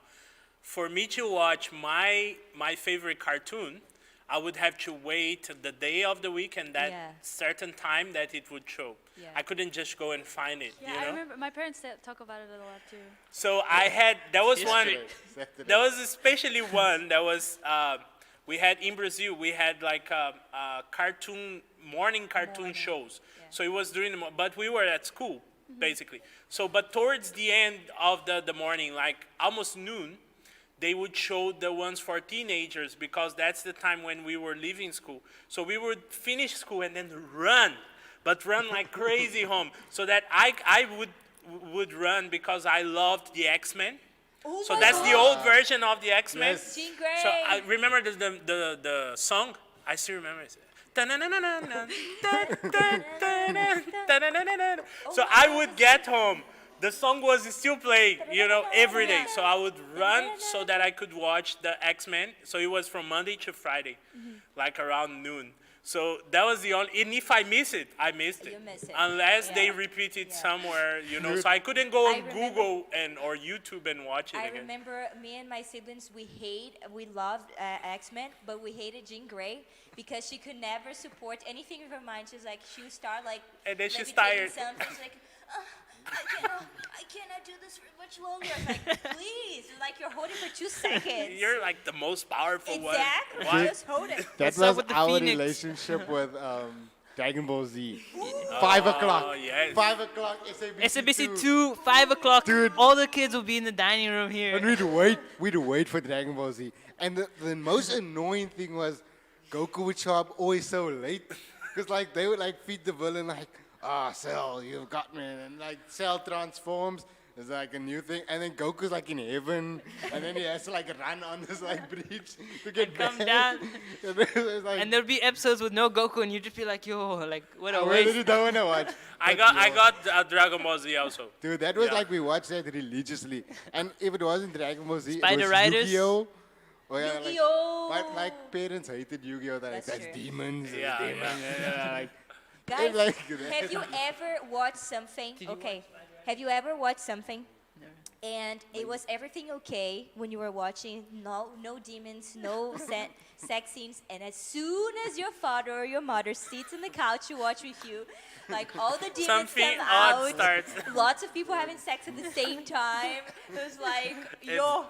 for me to watch my favorite cartoon, I would have to wait the day of the week and that Yeah. certain time that it would show. Yeah. I couldn't just go and find it. Yeah, you I know? remember my parents talk about it a lot too. So I had there was one. Saturday. There was especially one that was we had in Brazil. We had like cartoon morning cartoon shows. So it was during but we were at school basically. So but towards the end of the morning, like almost noon, they would show the ones for teenagers because that's the time when we were leaving school. So we would finish school and then run, but run like crazy home. So that I would run because I loved the X-Men. Oh So my that's the God. old version of the X-Men. Yes. Jean Grey. So I remember the song. I still remember it. So I would get home. The song was still playing, every day. So I would run so that I could watch the X-Men. So it was from Monday to Friday, like around noon. So that was the only, and if I miss it, I missed it. You miss it. Unless they Yeah. repeat it Yeah. somewhere, so I couldn't go I on remember- Google or YouTube and watch it I again. remember me and my siblings, we loved X-Men, but we hated Jean Grey because she could never support anything of her mind. She's like, she would start like, And then she's levitating tired. something. She's like, I cannot do this for much longer. I'm like, please, like you're holding for 2 seconds. You're like the most powerful one. Exactly, What? just hold it. That What's up was with the our Phoenix? relationship with Dragon Ball Z. 5 o'clock. yes. 5 o'clock. SABC 2, 5 o'clock. Dude. All the kids will be in the dining room here. And we'd wait for Dragon Ball Z. And the most annoying thing was Goku would show up always so late. Because like they would like feed the villain like, Cell, you've got me. And like Cell transforms. It's like a new thing. And then Goku's like in heaven. And then he has to like run on this like bridge to get come back. down. And then it's like, And there'll be episodes with no Goku, and you just be like, yo, like, what a I really waste. don't want to watch. I But got Dragon Ball Z also. Dude, that was Yeah. like we watched that religiously. And if it wasn't Dragon Ball Z, Spider it was Riders? Yu-Gi-Oh! Oh, yeah, Yu-Gi-Oh! But like parents hated Yu-Gi-Oh! That's That's true. demons. it's Yeah, demons. yeah. Like, Guys, like have you ever watched something? Okay, have you ever watched something? And it was everything okay when you were watching, no demons, no sex scenes, and as soon as your father or your mother sits on the couch to watch with you, like all the demons Something come odd out, starts. lots of people having sex at the same time. It was like, yo,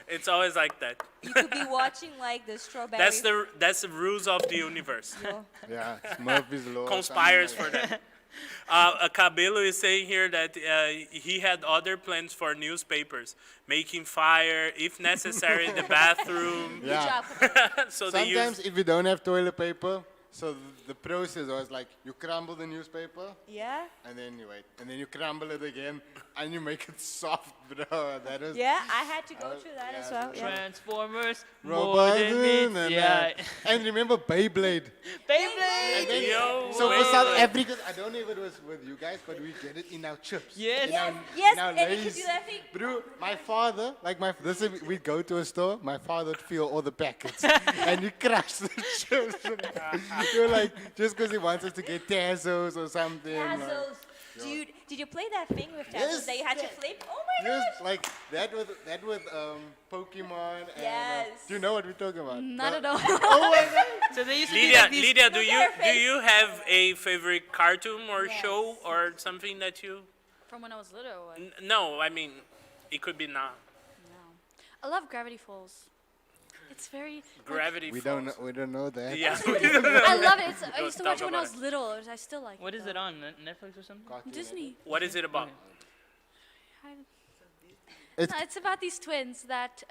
It's always like that. you could be watching like the strawberry. That's the rules of the universe. yo. yeah, it's Murphy's Law. Conspires something for like that. Cabello is saying here that he had other plans for newspapers, making fire, if necessary, the bathroom. Good Yeah. job. So they Sometimes use if you don't have toilet paper, so the process was like you crumble the newspaper Yeah? and then you wait. And then you crumble it again and you make it soft, bro. That was Yeah, I had to go through that as yeah, well. Yeah. Transformers, more Robots than and, meets. Yeah. and remember Beyblade. Beyblade. And then, Yo, so for wait. South Africa, I don't know if it was with you guys, but we get it in our chips. Yes. In our, Yes, in our and you could Lays. do that thing. Bro, my father, like we'd go to a store, my father would feel all the packets and he crushed the chips. You're like, just because he wants us to get Tazos or something. like- Tazzles. Dude, did you play that thing with Tazzles Yes, that you had to yeah. flip? Oh my Yes, gosh! like that with Pokemon. And, Yes. do you know what we're talking about? Not No? at all. Oh my god. So they used to be Lydia, like these. Lydia, do Look you at her do face. you have a favorite cartoon or Yes. show or something that you? From when I was little. Or what? No, I mean, it could be now. No. I love Gravity Falls. It's very. Gravity We Falls. we don't know that. Yeah. I love it. I Don't used to watch talk it when I about was little. I still like What it. is it on? Netflix or something? Cartoon Disney. What is it about? I- It's- No, it's about these twins that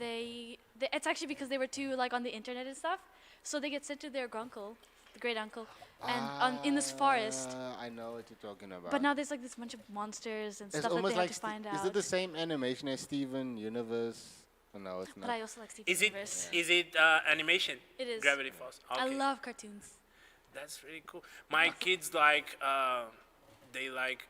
it's actually because they were too like on the internet and stuff. So they get sent to their uncle, the great uncle, and in this forest. I know what you're talking about. But now there's like this bunch of monsters and it's stuff that almost they have like to find Is out. it the same animation as Steven Universe? Oh, no, it's But not. I also like Steven Is it Universe. animation? It is. Gravity Falls. Okay. I love cartoons. That's really cool. My kids like they like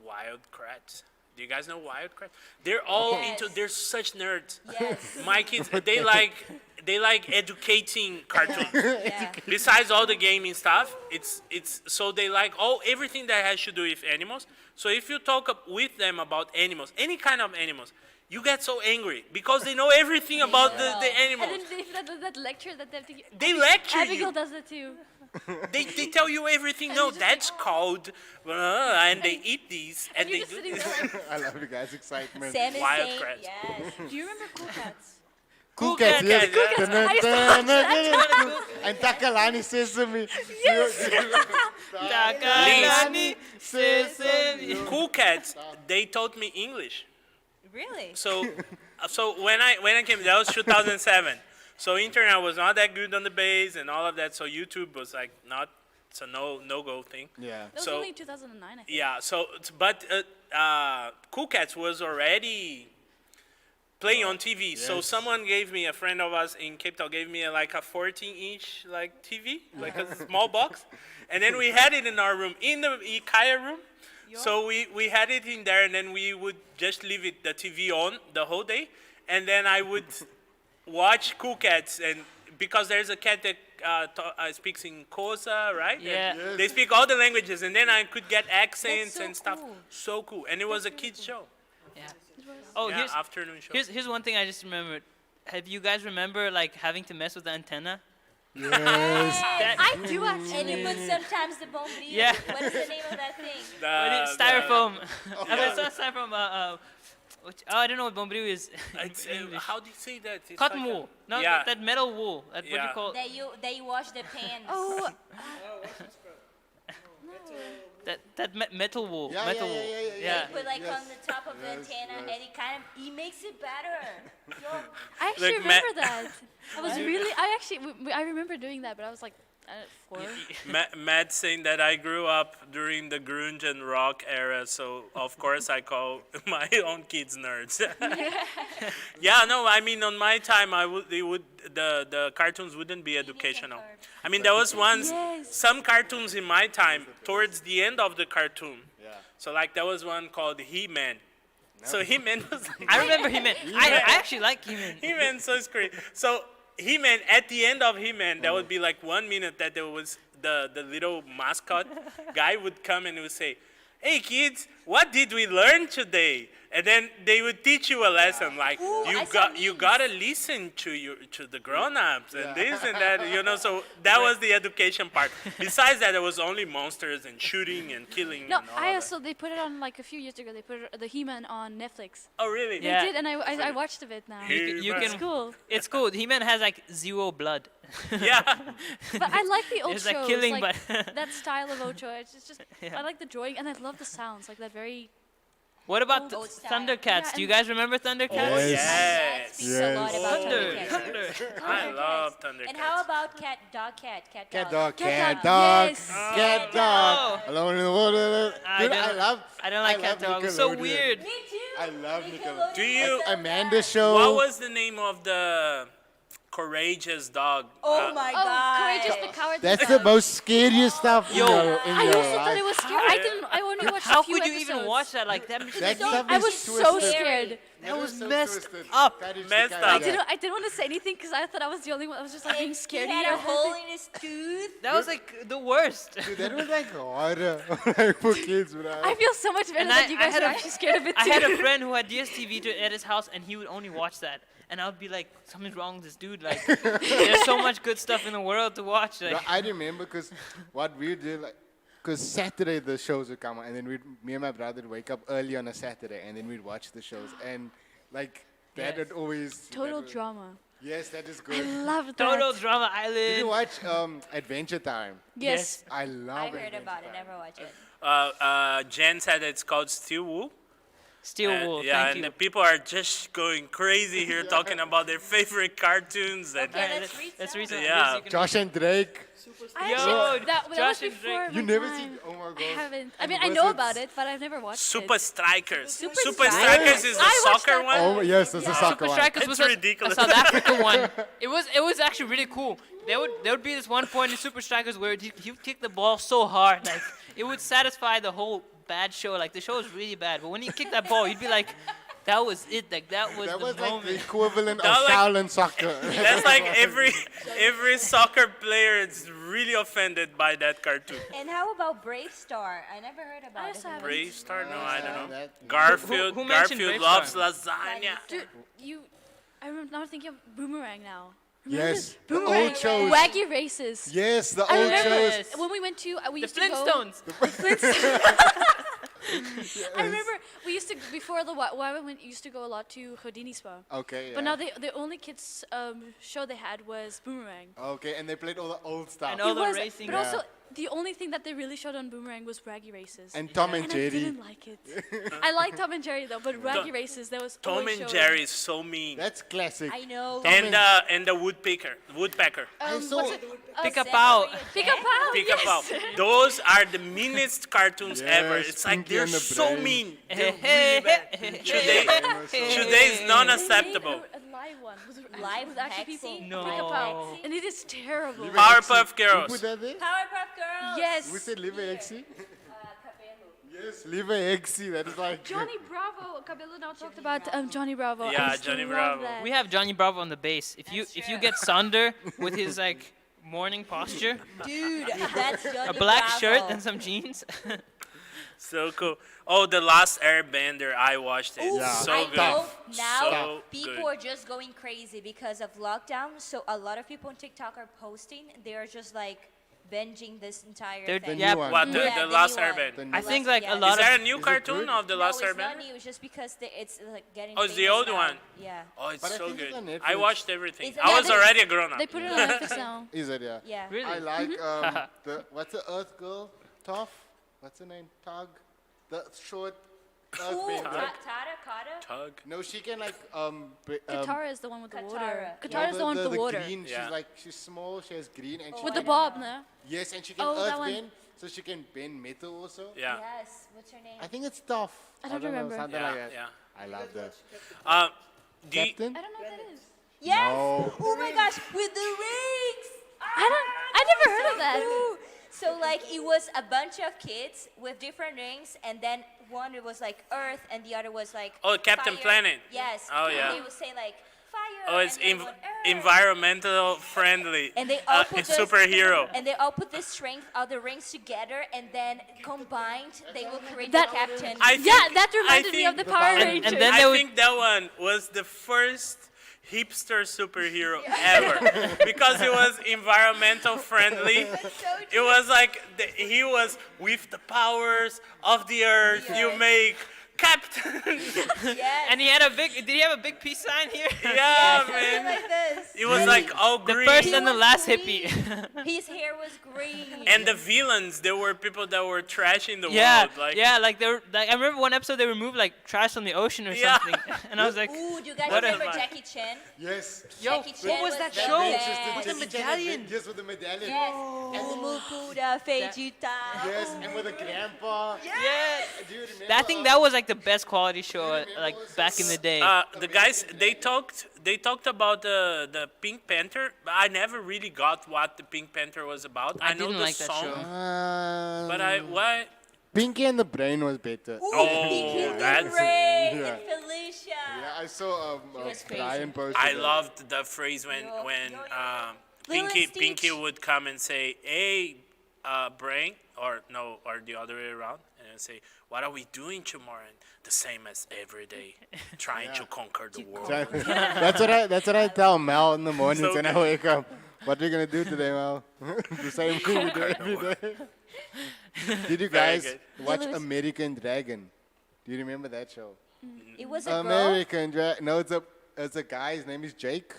wild kratts. Do you guys know Wild Kratts? They're all Yes. into. They're such nerds. Yes. My kids, they like educating cartoons. Yeah. Besides all the gaming stuff, it's so they like everything that has to do with animals. So if you talk with them about animals, any kind of animals, you get so angry because they know everything about the And animals. then that lecture that they have to give. They lecture Abigail you. does it too. They tell you everything. No, that's called, and they eat these, and You're they just do sitting this. there. I love you guys' excitement. Sam is Wild saying, Kratts. yes. Do you remember Cool Cats? Cool Cats, Cats, yes. Cool Cats. I used to watch And Takalani Sesame. Takalani Sesame. Cool Cats. They taught me English. Really? So when I came, that was 2007. So internet was not that good on the base and all of that. So YouTube was like not. It's a no go thing. Yeah. That was So- only 2009, I think. Yeah. So but Cool Cats was already playing on TV. So Yes. someone gave me, a friend of us in Cape Town gave me like a 14-inch like TV, like a small box, and then we had it in our room, in the Ikea room. So we had it in there, and then we would just leave the TV on the whole day, and then I would watch Cool Cats, and because there's a cat that speaks in Xhosa, right? Yeah. And they speak all the languages, and then I could get accents so and stuff. cool. So cool, and it was a kids show. Yeah. Oh, Yeah, here's afternoon show. here's one thing I just remembered. Have you guys remember like having to mess with the antenna? Yes. I do And actually. you put sometimes the bombril. Yeah. What is the name of that thing? Styrofoam. I mean, it's not styrofoam. I don't know what bombril is. It's, in English. how do you say that? It's Cotton like a- wool. No, Yeah. that metal wool. What do you Yeah. call That you wash the pans. Oh, metal wool? Yeah, metal yeah, wool. yeah, yeah, yeah. Put like Yes. on the top of the antenna, and he makes it better. I actually Like remember that. I was really, I remember doing that, but I was like 4. Matt saying that I grew up during the grunge and rock era, so of course I call my own kids nerds. Yeah, no, I mean on my time the cartoons wouldn't be educational. I mean there was once Yes. some cartoons in my time towards the end of the cartoon. Yeah. So like there was one called He-Man. So He-Man was I remember He-Man. I actually like He-Man. He-Man, so it's great. So He-Man, at the end of He-Man, that would be like 1 minute that there was the little mascot guy would come and would say, "Hey kids, what did we learn today?" And then they would teach you a lesson like I saw you memes. gotta listen to the grown-ups and this and that, you know. So that was the education part. Besides that, it was only monsters and shooting and killing. No, and all I of also they put it on like a few years ago. They put the He-Man on Netflix. that. Oh really? Yeah. They did, and I watched a bit now. You He-Man. It's can. cool, It's cool. He-Man has like 0 blood. Yeah. but I like the old It's shows. like killing, like but that style of Ocho. It's just Yeah. I like the drawing, and I love the sounds, like that very. what about Old style. Thundercats? Yeah, Do you and- guys remember Thundercats? Oh, Yes. That yes. speaks a lot Yes. about Thunder. Thundercats. Thunder. I love Thundercats. And how about cat dog? Cat dog, Cat cat dog, dog, yes. cat Oh. dog. Alone in the water. I Dude, don't- love. I don't like Cat Dog. It's so Nickelodeon. weird. Me too. I love Nickelodeon. Do you- Amanda Show. What was the name of the courageous dog? Oh my Oh, god. Courageous the Cowardly That's Dog. the most scariest stuff Yo, in your, in I your also thought life. it was scary. I only watched How a few could you episodes. even watch that? Like that? That stuff I is was so twisted. scared. That was so messed twisted. up. That is Messed the up. kind of- I didn't want to say anything because I thought I was the only one. I was just like being scared. He had here. a hole in his tooth. That was like the worst. Dude, that was like horror like for kids, bro. I feel so much better And that I- you I guys had are a- actually scared of it too. I had a friend who had DSTV at his house, and he would only watch that. And I would be like, something's wrong with this dude. Like, there's so much good stuff in the world to watch. Like, No, I remember because what we did, like, because Saturday the shows would come on, and then me and my brother would wake up early on a Saturday, and then we'd watch the shows, and like that Yes. would always Total that would- drama. Yes, that is I good. love that. Total Drama Did you Island. watch Adventure Time? Yes. I love. I heard Adventure about it, Time. never watched it. Jen said it's called Steel Wool. Steel And- Wool. yeah, Thank and you. the people are just going crazy here talking about their favorite cartoons. And Okay, Alright, let's read let's some. read some. Yeah. Yes, you can- Josh and Drake. I Yo, actually, that was Josh and before Drake. You my never time. seen? Oh my I god. haven't. I And mean, I know Wizards. about it, but I've never watched Super it. Strikers. Super Super Strikers. Strikers is the I watched soccer that. one. Oh yes, that's a soccer Super one. Strikers It's was a ridiculous. South African one. It was actually really cool. There would be this one point in Super Strikers where he would kick the ball so hard, like it would satisfy the whole bad show. Like the show was really bad, but when he kicked that ball, you'd be like, that was it. Like that was That the was like the moment. equivalent of That was like- Shaolin soccer. That's like every soccer player is really offended by that cartoon. And how about Brave Star? I never heard about I it. also haven't. Brave Star? No, I don't know. That- Garfield. Who mentioned Garfield Brave loves Star? lasagna. Dude, I'm now thinking of Boomerang now. Yes, the Boomerang. old shows. Wacky Races. Yes, the I old remember shows. Yes. when we went to, we The used to go. Flintstones. I remember we used to, before the why we went, used to go a lot to Houdini Spa. Okay, yeah. But now the only kids show they had was Boomerang. Okay, and they played all the old stuff. And all It the was, racing. but also the only thing that they really showed on Boomerang was Raggy Races. And Tom and And I Jerry. didn't like it. I like Tom and Jerry though, but Raggy Races that was Tom always and showing. Jerry is so mean. That's classic. I know. And the woodpecker. I saw What's it? Pick a pow. Pick up Pow. Pick yes. up. Those are the meanest cartoons ever. Yes, It's like Pinky they're and the so Brain. mean. They're really bad. Today is They non-acceptable. made a live one. Was it Live with actual Hexy? people? No. Pick a Pow. And it is terrible. Powerpuff Who put Girls. that there? Powerpuff Girls. Yes. We said Live Hexy? Yes, Live Hexy. That is like. Johnny Bravo. Cabello now talked about Johnny Bravo. I Yeah, used to Johnny love Bravo. that. We have Johnny Bravo on the bass. If you get Sander with his like morning posture, Dude, that's Johnny a black Bravo. shirt and some jeans. So cool. Oh, The Last Airbender. I watched it. Ooh, Yeah. So I good. know now So people good. are just going crazy because of lockdown. So a lot of people on TikTok are posting. They are just like binging this entire They're- thing. The Yeah, new one. What, Yeah, the the Last new one. Airbender? The new I think like Yeah. a Is lot Is there a of new it cartoon good? of The No, Last it's not Airbender? new. It's just because it's like getting. Oh, it's the famous old now. one. Yeah. Oh, it's But I so think it's good. on I Netflix. watched everything. It's I on was Netflix. already a grown up. They put it on Netflix now. Is it, yeah? Yeah. Really? I like the what's the Earth girl? Toph? What's her name? Tug? The short Ooh, Earthbender. Tara, Kata. Tug. No, she can like Katara is the one with the water. Katara. Katara is the one with the water. Green, Yeah. she's small, she has green and she With the can, bob, no? yes, and she can Oh, that earth one. bend, so she can bend metal also. Yeah. Yes. What's her name? I think it's tough. I don't remember. Something Yeah, like that. yeah. I love that. Do you, Captain? I don't know what that is. Yes. No. Oh my gosh, with the rings. I never heard of that. Ooh. So like it was a bunch of kids with different rings, and then one was like Earth, and the other was like Oh, Captain fire. Planet. Yes. Oh, and yeah. They would say like fire. oh, it's and then one, Earth. environmental friendly. And they all put it's this- superhero. And they all put the strength of the rings together, and then combined, they will create That- the captain. I Yeah, think- that I reminded me of the think- Power And Rangers. then they I would- think that one was the first hipster superhero ever because it was environmental friendly. It was like he was with the powers of the earth. You make Captain. Yes. And he had a big. Did he have a big peace sign here? Yeah, Something man. like this. It was like all The green. first He and the was last green. hippie. His hair was green. And the villains, there were people that were trashing the Yeah, world. Like, yeah. Like they were. Like I remember one episode they removed like trash from the ocean or Yeah. something, and I was like, Ooh, do you guys What remember am I? Jackie Chan? Yes. Yo, Jackie what Chan was that the show? best. With the medallion. Yes, with the medallion. Yes. Umu Buddha Vegeta. Yes, and with the grandpa. yeah. Do you remember? I think that was like the best quality show like back in the day. the guys they talked about the Pink Panther, but I never really got what the Pink Panther was about. I know didn't the like that song, show. but I why Pinky and the Brain was better. Ooh, Oh, Pinky and that's- Ray yeah. and Felicia. Yeah, I saw was crazy. Brian posted I that. loved the phrase when Yo, when yo, yo. Lilo and Pinky Stitch. would come and say, "Hey, Brain," or the other way around, and then say, "What are we doing tomorrow?" And the same as every day, trying to conquer the world. That's what I tell Mel in the mornings So when I good. wake up. What are we gonna do today, Mel? The same thing we do every day. Did you Very guys good. watch Lilo- American Dragon? Do you remember that show? It was a girl. American Dragon. No, it's a guy. His name is Jake,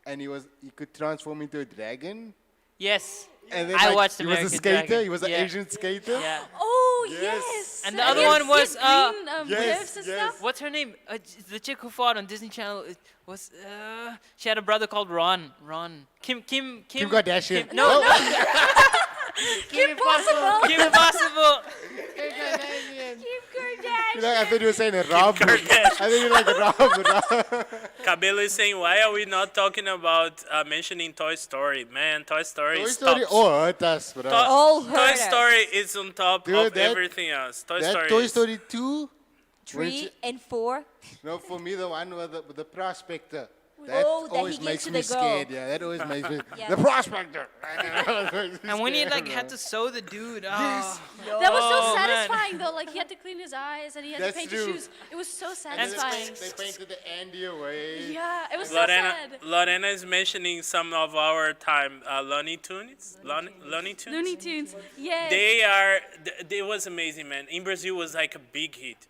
and he could transform into a dragon. Yes. And then, I like, watched he was a American skater. Dragon. He was an Yeah. Asian skater. Yeah. Oh, Yes. yes. And the other one was, green, yes, cliffs and yes. stuff. What's her name? The chick who fought on Disney Channel was. She had a brother called Ron. Kim Kardashian. No, no. Kim Possible. Kim Possible. Kim Kardashian. I thought you were saying Rob. I thought you were like Rob. Cabello is saying, why are we not talking about mentioning Toy Story? Man, Toy Story Toy is Story tops. hurt us, bro. Oh, Toy hurt us. Story is on top Dude, of that- everything else. Toy that Story Toy is- Story 2. 3 and 4. No, for me, the one with the prospector. That Oh, that he always gives makes to me the girl. scared. Yeah, that always makes me. Yeah. The prospector. And when he like had to sew the dude, Yes. That was so Oh, man. satisfying though. Like he had to clean his eyes and he had to That's paint true. his shoes. It was so And then satisfying. they painted the Andy away. Yeah, it was so Lorena, sad. Lorena is mentioning some of our time Looney Tunes. Looney Tunes. Looney Tunes. Yes. They are. It was amazing, man. In Brazil, was like a big hit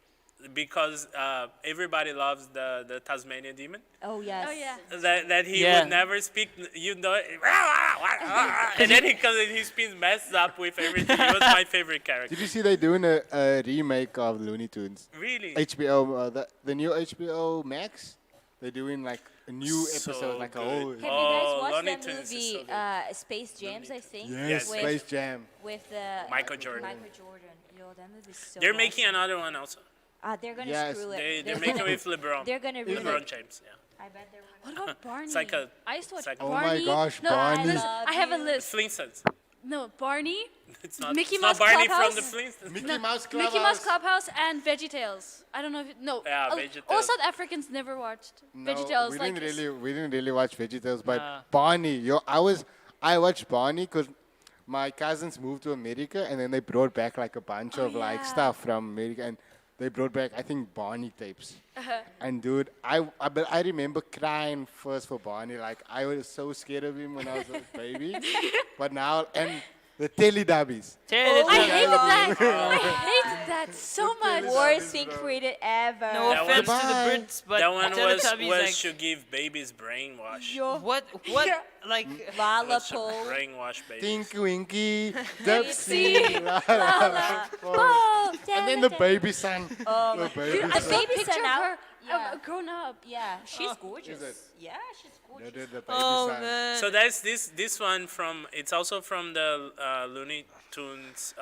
because everybody loves the Tasmanian demon. Oh, yes. Oh yeah. That he Yeah. would never speak. You know, and then he comes and he spins messes up with everything. He was my favorite character. Did you see they doing a remake of Looney Tunes? Really. HBO, the new HBO Max. They're doing like a new So episode, like a good. whole. Have you Oh, guys watched Looney that Tunes is movie, so good. Space Jams, I think? Yes, with, Space Jam. with Michael Jordan. Michael Jordan. Yo, that movie's so They're awesome. making another one also. They're gonna Yes. screw it. They're They're making gonna- with LeBron. They're gonna LeBron remake. James. Yeah. I bet they're What about Barney? It's like a- I used to watch it's like- Oh my Barney. gosh, no, Barney. listen, I have a list. Flintstones. No, Barney, It's not. Mickey it's Mouse not Barney Clubhouse? from the Flintstones. Mickey Mouse Clubhouse. Mickey Mouse Clubhouse, and VeggieTales. I don't know if no. Yeah, all VeggieTales. South Africans never watched No, VeggieTales. we like didn't really watch VeggieTales, but Nah. Barney. I watched Barney because my cousins moved to America, and then they brought back like a bunch of like yeah. stuff from America, and they brought back I think Barney tapes. And dude, but I remember crying first for Barney. Like I was so scared of him when I was a baby, but now and the Teletubbies. I hated that. I hated that so much. worst thing created ever. No That offense to the Goodbye. Brits, but That one Teletubbies was like to give babies brainwash. Yo, what Yeah. like Was to Valapole. brainwash babies. Tinky Winky, Dipsy, Oh, and then the baby son. Oh, The baby I son. saw a Baby picture son of out. her, Yeah. grown up. Yeah, she's gorgeous. Is it? Yeah, she's They gorgeous. did the baby oh son. man. So that's this one from. It's also from the Looney Tunes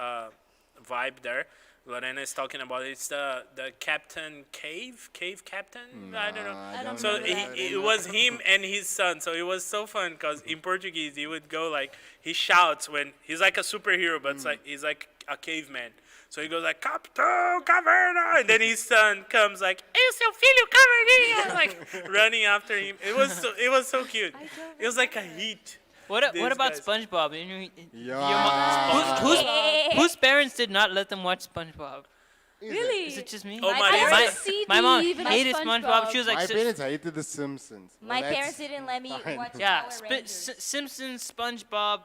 vibe there. Lorena is talking about it's the Captain Cave Captain. I don't know. I don't So remember that. it was him and his son. So it was so fun because in Portuguese he would go like he shouts when he's like a superhero, but it's like he's like a caveman. So he goes like Capitão Caverna, and then his son comes like, "Ei, seu filho Caverninha!" like running after him. It was so cute. It was like a hit. What These about guys. SpongeBob? You know, Yeah. whose parents did not let them watch SpongeBob? Really? Is it just me? Oh, my I parents- had a my, CD my mom even of hated SpongeBob. She was like, My "Si- parents hated The Simpsons. Well, My that's parents didn't let me fine. watch yeah, Power Rangers. Simpsons, SpongeBob,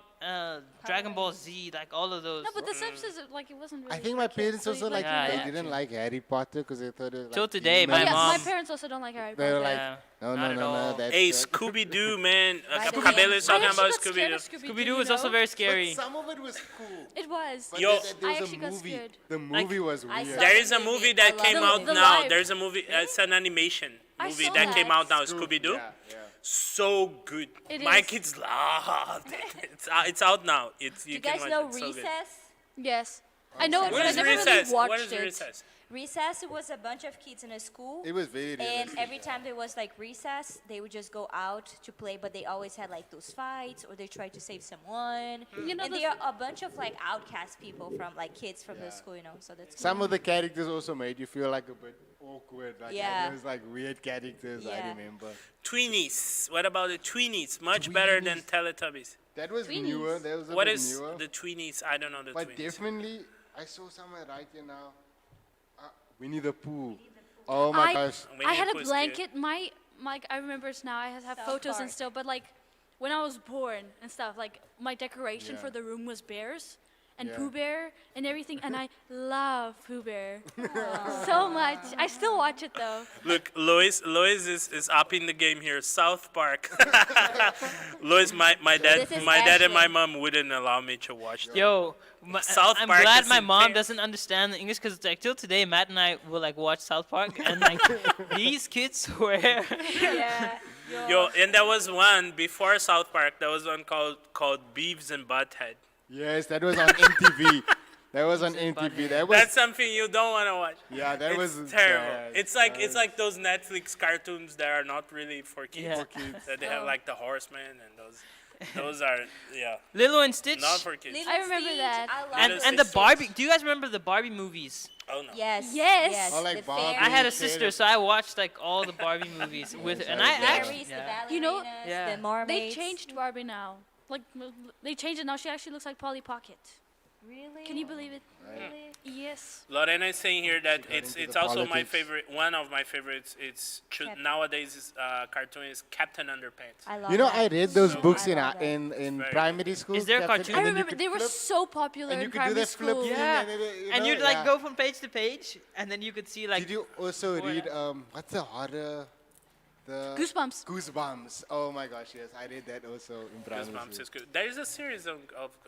Dragon Ball Z, like all of those. No, but The Simpsons, like it wasn't really. I think for my kids, parents so also you like Yeah, they yeah. didn't like Harry Potter because they thought it was Till like today, my Oh, demons. yes, my mom- parents also don't like Harry They were Potter. like, Yeah, no, not no, at no, all. no. That's Hey, that- Scooby Doo, man. I Cabello is talking I about actually got scared Scooby of Doo. Scooby Doo is also very But scary. some of it was cool. It was. But Yo. there I was actually a got movie. scared. The movie was I weird. saw There is a movie. movie I that love came it. out The now. live. There's a movie. It's an animation I movie saw that came that. out now. Scooby Doo. Yeah, yeah. So good. It My is. kids loved it. It's out now. It's Do you can guys watch know it. So good. Recess? Yes. I know it, What but I is never recess? really watched What is it. recess? Recess was a bunch of kids in a school. It was very And realistic. every time there was like recess, they would just go out to play, but they always had like those fights or they tried to save someone. You know and the they are a bunch of like outcast people from like kids from the school, so that's Some of the characters also made you feel like a bit awkward. Like Yeah. there was like weird characters. I Yeah. remember. Tweenies. What about the Tweenies? Much better than Teletubbies. That was Tweenies. newer. That was a What bit is newer. the Tweenies? I don't know the But Tweenies. definitely, I saw somewhere right here now. Winnie the Pooh. Oh my gosh. Winnie I had the a Pooh's blanket. My I remember it now. I have South photos Park. and stuff. But like when I was born and stuff, like my decoration Yeah. for the room was bears and Yeah. Pooh Bear and everything. And I love Pooh Bear so much. I still watch it though. Look, Lois is up in the game here. South Park. Lois, my This is dad and my Ashley. mom wouldn't allow me to watch that. Yo, South I'm Park glad is my mom intense. doesn't understand the English because like till today, Matt and I will like watch South Park and like these kids swear. yeah. Yo, and there was one before South Park. There was one called Beavis and Butthead. Yes, that was on MTV. That was on Beavis and NTV. Butthead. That was That's something you don't want to watch. yeah. That It's was terrible. sad. It's like those Netflix cartoons that are not really for kids. Yeah. That they have like the horsemen and those are yeah Lilo and Stitch. not for kids. Little I remember Stitch, that. I love and Lilo it. and the Stitch. Barbie. Do you guys remember the Barbie movies? Oh no. Yes. Yes. Yes. Oh, like the Barbie. I had a Shade sister, of- so I watched like all the Barbie movies with her, and I Fairies, actually Fairies, the yeah. ballerinas, You know- Yeah. the mermaids. They changed Barbie now. Like they changed it now. She actually looks like Polly Pocket. Really? Can you believe it? Really? Yes. Lorena is saying here that got it's into it's the also my politics. favorite, one of my favorites. It's Cap- nowadays is, cartoon is Captain Underpants. I love You know, that. I read those So books I in love that. in Very primary school. Is there a Captain, cartoon? I and then you remember could they were flip, so popular and you in could do primary that flip school. thing, Yeah. and, you And know, you'd like yeah. go from page to page, and then you could see like. Did you also Or- read what's the horror? The Goosebumps. Goosebumps. Oh my gosh, yes, I read that also in primary Goosebumps school. is good. There is a series of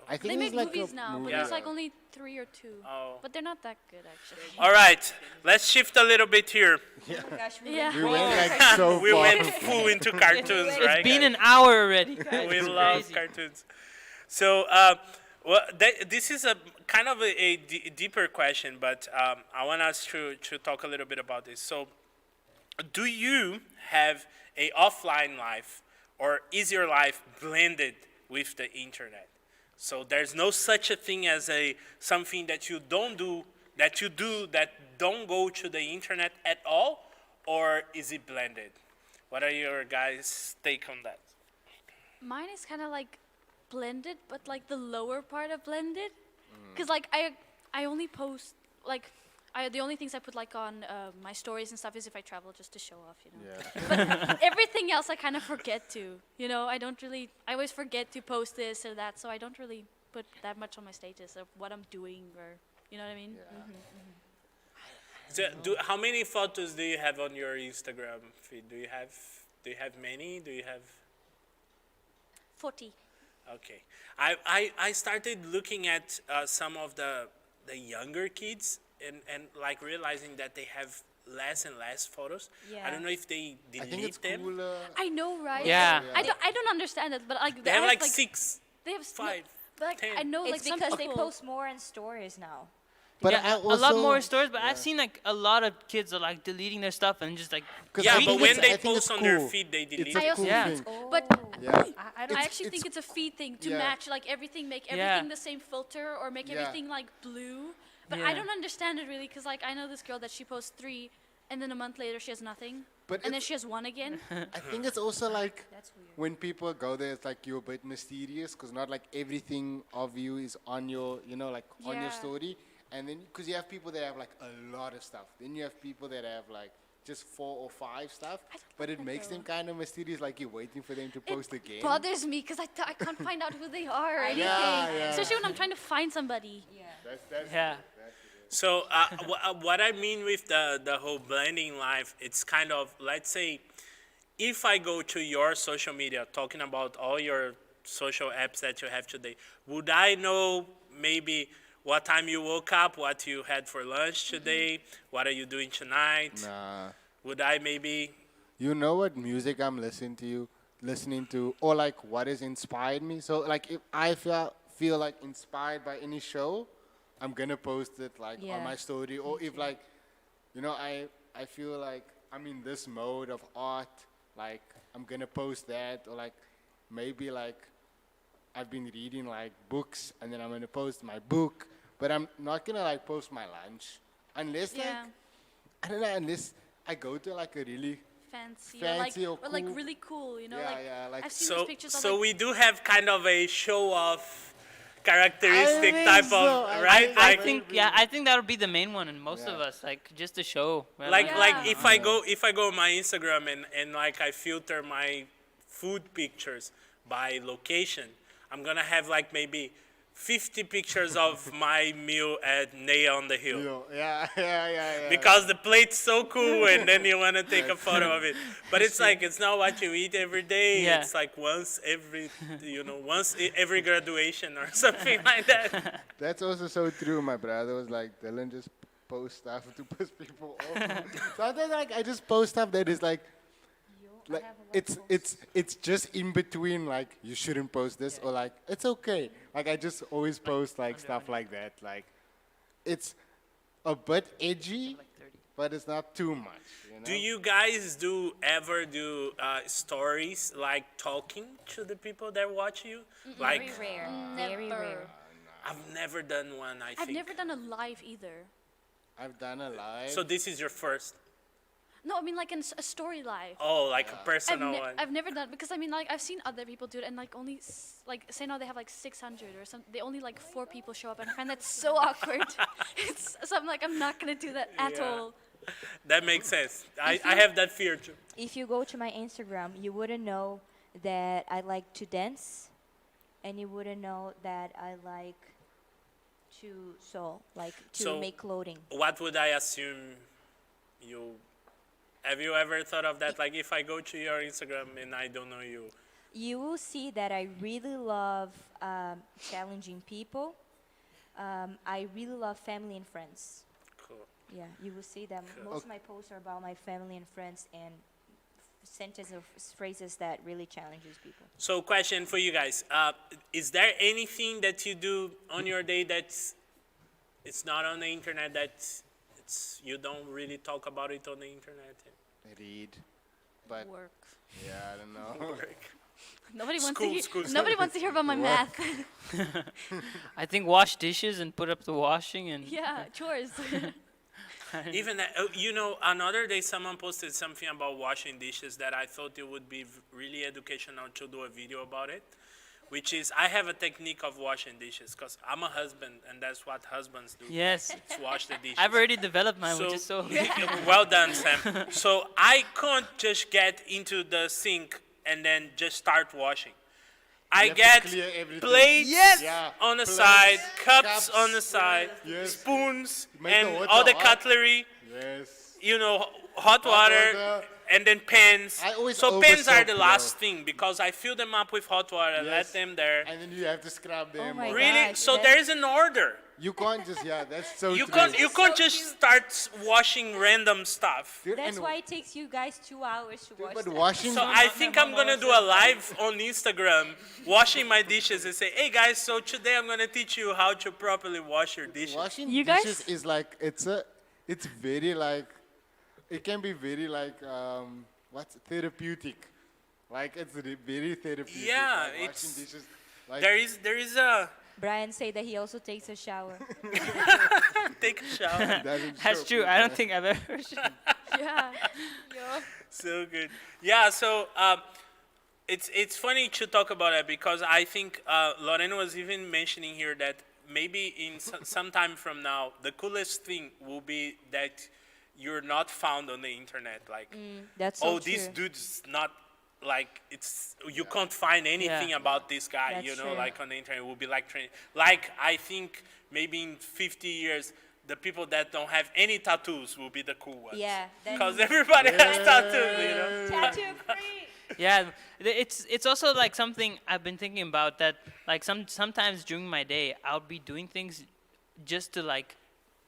I think They it make was like movies a now, but movie. there's Yeah. like only 3 or 2. Oh. But they're not that good actually. All right, let's shift a little bit here. Oh my gosh, we Yeah. We went went way like so We far. went full into cartoons, It's right? It's been guys? an hour already. Guys. We It's love crazy. cartoons. So, well, this is a kind of a deeper question, but I want us to talk a little bit about this. So, do you have a offline life, or is your life blended with the internet? So there's no such a thing as something that you don't do, that you do that don't go to the internet at all, or is it blended? What are your guys' take on that? Mine is kind of like blended, but like the lower part of blended. Cause like I only post like the only things I put like on my stories and stuff is if I travel just to show off, you know. Yeah. But everything else I kind of forget to, you know. I always forget to post this or that, so I don't really put that much on my status of what I'm doing or, you know what I mean? So how many photos do you have on your Instagram feed? Do you have many? Do you have? 40. Okay, I started looking at some of the younger kids and like realizing that they have less and less photos. I Yeah. don't know if they I think delete it's them. cooler. I know, right? Yeah. I don't understand it, but like They have I like 6, they have 5. but like, 10. I know It's like some because they people- post more in stories now. But Yeah, I a lot also- more stories, but I've seen like a lot of kids are like deleting their stuff and just like. 'Cause Yeah, I but think when it's- they I think post it's on their cool. feed, they It's delete a I it. also cool Yeah. thing. But Yeah. I actually think it's a feed thing to Yeah. match like everything, make Yeah. everything the same filter or make Yeah. everything like blue. But Yeah. I don't understand it really because like I know this girl that she posts 3, and then a month later she has nothing, But and then it's- she has 1 again. I think it's also like That's weird. when people go there, it's like you're a bit mysterious because not like everything of you is on your, you know, like on your Yeah. story. And then because you have people that have like a lot of stuff, then you have people that have like just 4 or 5 stuff, I don't but like it that makes them though. kind of mysterious, like you're waiting for them to post It again. bothers me because I can't find out who they are or anything, yeah. especially when I'm trying to find somebody. Yeah. That's Yeah. So what I mean with the whole blending life, it's kind of, let's say, if I go to your social media talking about all your social apps that you have today, would I know maybe what time you woke up, what you had for lunch today, what are you doing tonight? Nah. Would I maybe? You know what music I'm listening to, or like what has inspired me. So like if I feel like inspired by any show, I'm gonna post it like Yeah. on my story. Or if like, you know, I feel like I'm in this mode of art, like I'm gonna post that. Or like maybe like I've been reading like books and then I'm gonna post my book, but I'm not gonna like post my lunch unless Yeah. like I don't know, unless I go to like a really Fancy, Fancy or or like cool. really cool, you know? Yeah, like, yeah, like- I've seen So those pictures of so like, we do have kind of a show off characteristic think type so. of, I right? think I Like think that would be the main one in most of Yeah. us, like just the show. We're like Yeah. like if I go on my Instagram and like I filter my food pictures by location, I'm gonna have like maybe 50 pictures of my meal at Nea on the Hill. Yeah. Because the plate's so cool and then you want to take a photo of it. But it's like, it's not what you eat every day. Yeah. It's like once every, every graduation or something like that. That's also so true. My brother was like, Dylan just post stuff to piss people off. Sometimes like I just post stuff that is like it's just in between, like you shouldn't post this or like it's okay. Like I just always post like stuff like that. Like it's a bit edgy, Like 30. but it's not too much. You know? Do you guys ever do stories like talking to the people that watch you? Like Very rare. Very Never. rare. I've never done one. I I've think. never done a live either. I've done a live. So this is your first. No, I mean like a story live. Oh, like a personal one. I've never done because I mean like I've seen other people do it and like only like say now they have like 600 or something. They only like 4 people show up and I find that so awkward. So I'm like I'm not gonna do that at Yeah. all. That makes sense. I have that fear too. If you go to my Instagram, you wouldn't know that I like to dance, and you wouldn't know that I like to sew, like to So- make clothing. What would I assume you? Have you ever thought of that? Like if I go to your Instagram and I don't know you. You will see that I really love challenging people. I really love family and friends. Cool. Yeah, you will see that Cool. most of my posts are about my family and friends and sentences or phrases that really challenges people. So, question for you guys: is there anything that you do on your day that's it's not on the internet that it's you don't really talk about it on the internet? Read, but Work. yeah, I don't know. Nobody wants School, to hear. school, Nobody wants to hear about my math. I think wash dishes and put up the washing and Yeah, chores. Even that, you know, another day someone posted something about washing dishes that I thought it would be really educational to do a video about it, which is I have a technique of washing dishes because I'm a husband and that's what husbands do. yes, It's wash the dishes. I've already developed mine, which is so. Well done, Sam. So I can't just get into the sink and then just start washing. I You have to get clear everything. plates Yeah, on the plates, side, cups cups, on the side, yes. spoons, Make the and water all the hot. cutlery, Yes. you know, hot water, water. and then pens. I always So pens are the oversoak, last bro. thing because I fill them up with hot water, let Yes. them there. And then you have to scrub them. my or- God. Really? gosh, So that- there is an order. You can't just, yeah, that's so You true. can't just start washing random stuff. Dude, That's and- why it takes you guys 2 hours to wash But them. washing, So I think I'm gonna do a live on Instagram, washing my dishes and say, "Hey guys, so today I'm gonna teach you how to properly wash your dishes." washing You dishes guys- is like, it's very like, it can be very like, what's therapeutic. Like, it's very therapeutic. Yeah, like, washing it's- dishes. Like, There is a Brian said that he also takes a shower. take a shower. doesn't That's show true. I people. don't think I've ever. yeah. So good. Yeah. So it's funny to talk about it because I think Lorena was even mentioning here that maybe in some time from now, the coolest thing will be that you're not found on the internet. Like, That's so oh, true. this dude's not like it's you can't find anything Yeah. about this guy. That's you know, true. like on the internet, it will be like like I think maybe in 50 years. The people that don't have any tattoos will be the cool ones. Yeah, that's- Because everybody has tattoos, you know. Tattoo free. Yeah, it's also like something I've been thinking about that like sometimes during my day I'll be doing things just to like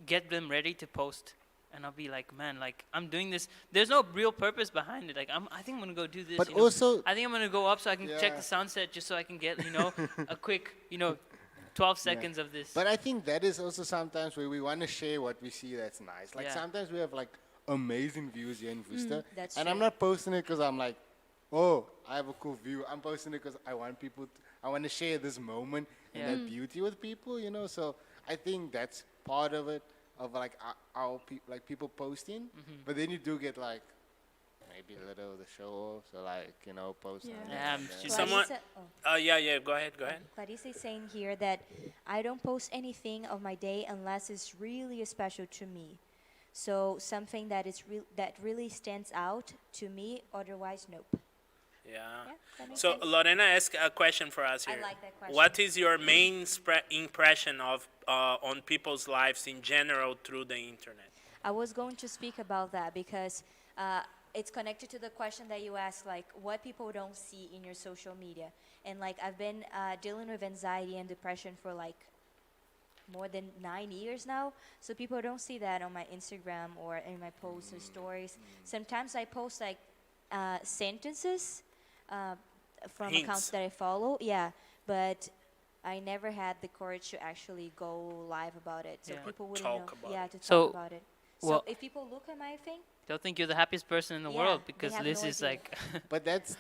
get them ready to post, and I'll be like, man, like I'm doing this. There's no real purpose behind it. Like I think I'm gonna go do this. But you know. also- I think I'm gonna go up so I can check Yeah. the sunset just so I can get a quick 12 seconds of this. But I think that is also sometimes where we want to share what we see that's nice. Like Yeah. sometimes we have like amazing views here in Worcester, that's and I'm true. not posting it because I'm like, oh, I have a cool view. I'm posting it because I want people. I want to share this moment and Yeah. that beauty with people. So I think that's part of it, of like our like people posting. Mm-hmm. But then you do get like maybe a little of the show off, so like post. Yeah. on Yeah, it, she's- Someone- Clarissa, Yeah, go ahead. Clarissa is saying here that I don't post anything of my day unless it's really special to me. So something that is that really stands out to me. Otherwise, nope. Yeah. That makes So sense. Lorena asked a question for us I here. like that question. What is your main impression of on people's lives in general through the internet? I was going to speak about that because it's connected to the question that you asked, like what people don't see in your social media. And like I've been dealing with anxiety and depression for like more than 9 years now. So people don't see that on my Instagram or in my posts or stories. Sometimes I post like sentences from Hints. accounts that I follow. Yeah, but I never had the courage to actually go live about it, so Yeah. people wouldn't talk know. about Yeah, it. to talk So, about it. So well- if people look at my thing, They'll think you're the happiest person in the Yeah, world they because have Liz no is idea. like, But that's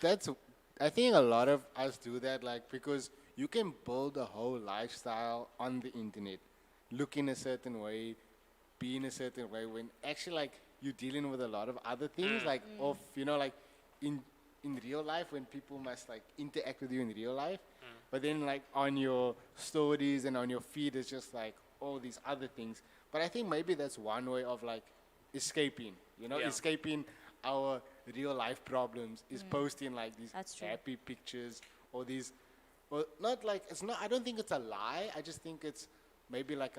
I think a lot of us do that, like, because you can build a whole lifestyle on the internet, look in a certain way, be in a certain way, when actually, like, you're dealing with a lot of other things, like, of, like, in real life, when people must, like, interact with you in real life, but then, like, on your stories and on your feed, it's just, like, all these other things. But I think maybe that's one way of, like, escaping, Yeah. escaping our real life problems is posting, like, these That's true. happy pictures or these, well, not like, it's not, I don't think it's a lie. I just think it's maybe like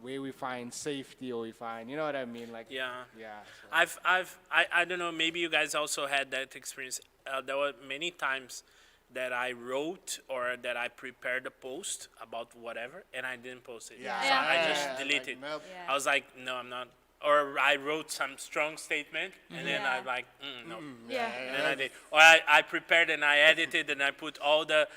where we find safety, or we find, you know what I mean? Like, Yeah. yeah. So. I don't know, maybe you guys also had that experience. There were many times that I wrote or that I prepared a post about whatever and I didn't post it. Yeah. So Yeah. I Yeah, just yeah, deleted. like, nope. Yeah. I was like, no, I'm not. Or I wrote some strong statement and then Yeah. I'm like, no. Yeah. And then I did. Or I prepared and I edited and I put all the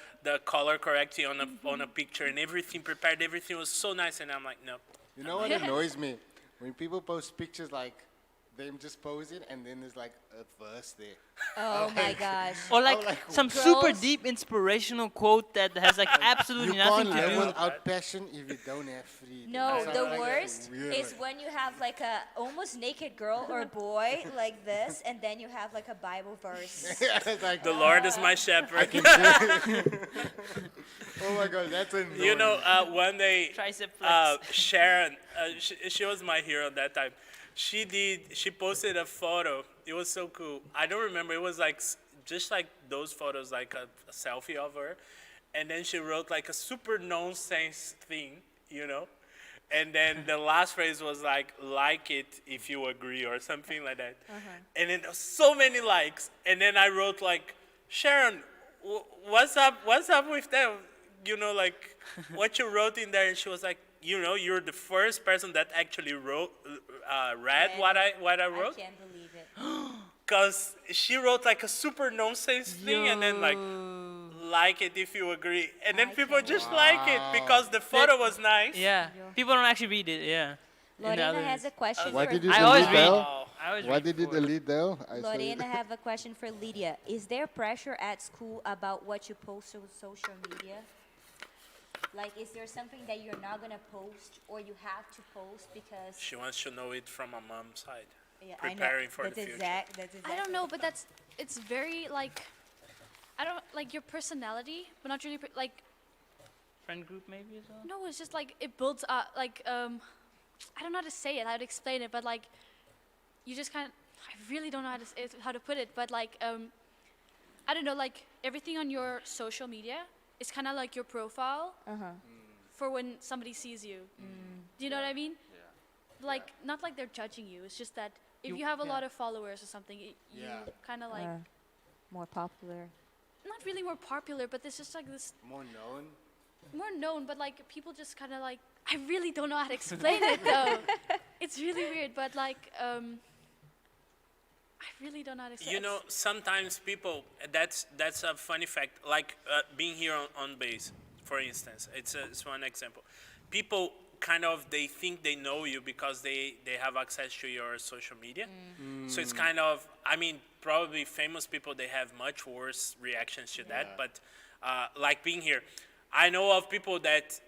color correcting on a picture and everything prepared. Everything was so nice and I'm like, no. You know what annoys me? When people post pictures like them just posing and then there's like a verse there. oh my gosh. or like like, some super girls- deep inspirational quote that has like You absolutely nothing can't to level do. out passion if you don't have freedom. No, Something the like that. worst Weird, is like- when you have like a almost naked girl or boy like this, and then you have like a Bible verse. It's like, The Lord is my shepherd. oh my god, that's annoying. You know, one day, Tricep flex. Sharon, she was my hero that time. She posted a photo. It was so cool. I don't remember. It was like just like those photos, like a selfie of her. And then she wrote like a super nonsense thing. And then the last phrase was like it if you agree or something like that. And then there was so many likes. And then I wrote like, Sharon, what's up with that? Like what you wrote in there. And she was like, you're the first person that actually read what I I wrote. can't believe it. Because she wrote like a super nonsense thing and then like it if you agree. And then I people can't- just like it because the photo was nice. Yeah, people don't actually read it. Yeah. In the Lorena other- has a question What for did you I always delete, read. Del? I always What read did you before. delete, Del? I saw Lorena you. have a question for Lydia. Is there pressure at school about what you post on social media? Like, is there something that you're not gonna post or you have to post because? She wants to know it from a mom's side. Yeah, preparing for that's the future. That's exactly. I don't know, but it's very like, I don't like your personality, but not really like. Friend group maybe as well. No, it's just like it builds up. Like I don't know how to say it, how to explain it, but like, you just kind of. I really don't know how to put it, but like I don't know, like everything on your social media is kind of like your profile for when somebody sees you. Do you know what I mean? Like not like they're judging you. It's just that if you have a lot of followers or something, you Yeah. kind of like More popular. not really more popular, but there's just like this More known. more known. But like people just kind of like I really don't know how to explain it though. It's really weird, but like I really don't know how to say. Sometimes people, that's a funny fact, like being here on base, for instance, it's one example. People kind of, they think they know you because they have access to your social media. So it's kind of, I mean, probably famous people, they have much worse reactions to that, but like being here, I know of people that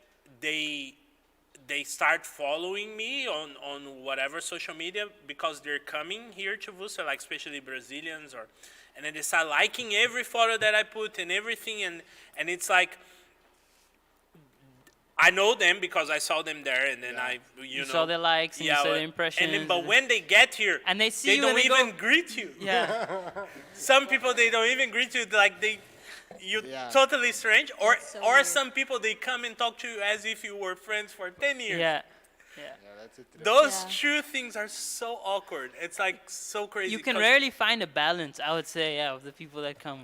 they start following me on whatever social media because they're coming here to Vusa, like especially Brazilians, and then they start liking every photo that I put and everything, and it's like I know them because I saw them there, and then You saw their likes and you saw their impressions. and then, but when they get here, And they see they you don't and they go- even greet you. Yeah. Some people they don't even greet you, like you Yeah. totally strange, or That's so or weird. some people they come and talk to you as if you were friends for 10 years. Yeah. Yeah, that's it. Those Yeah. two things are so awkward. It's like so crazy. You can 'cause, rarely find a balance, I would say, yeah, of the people that come.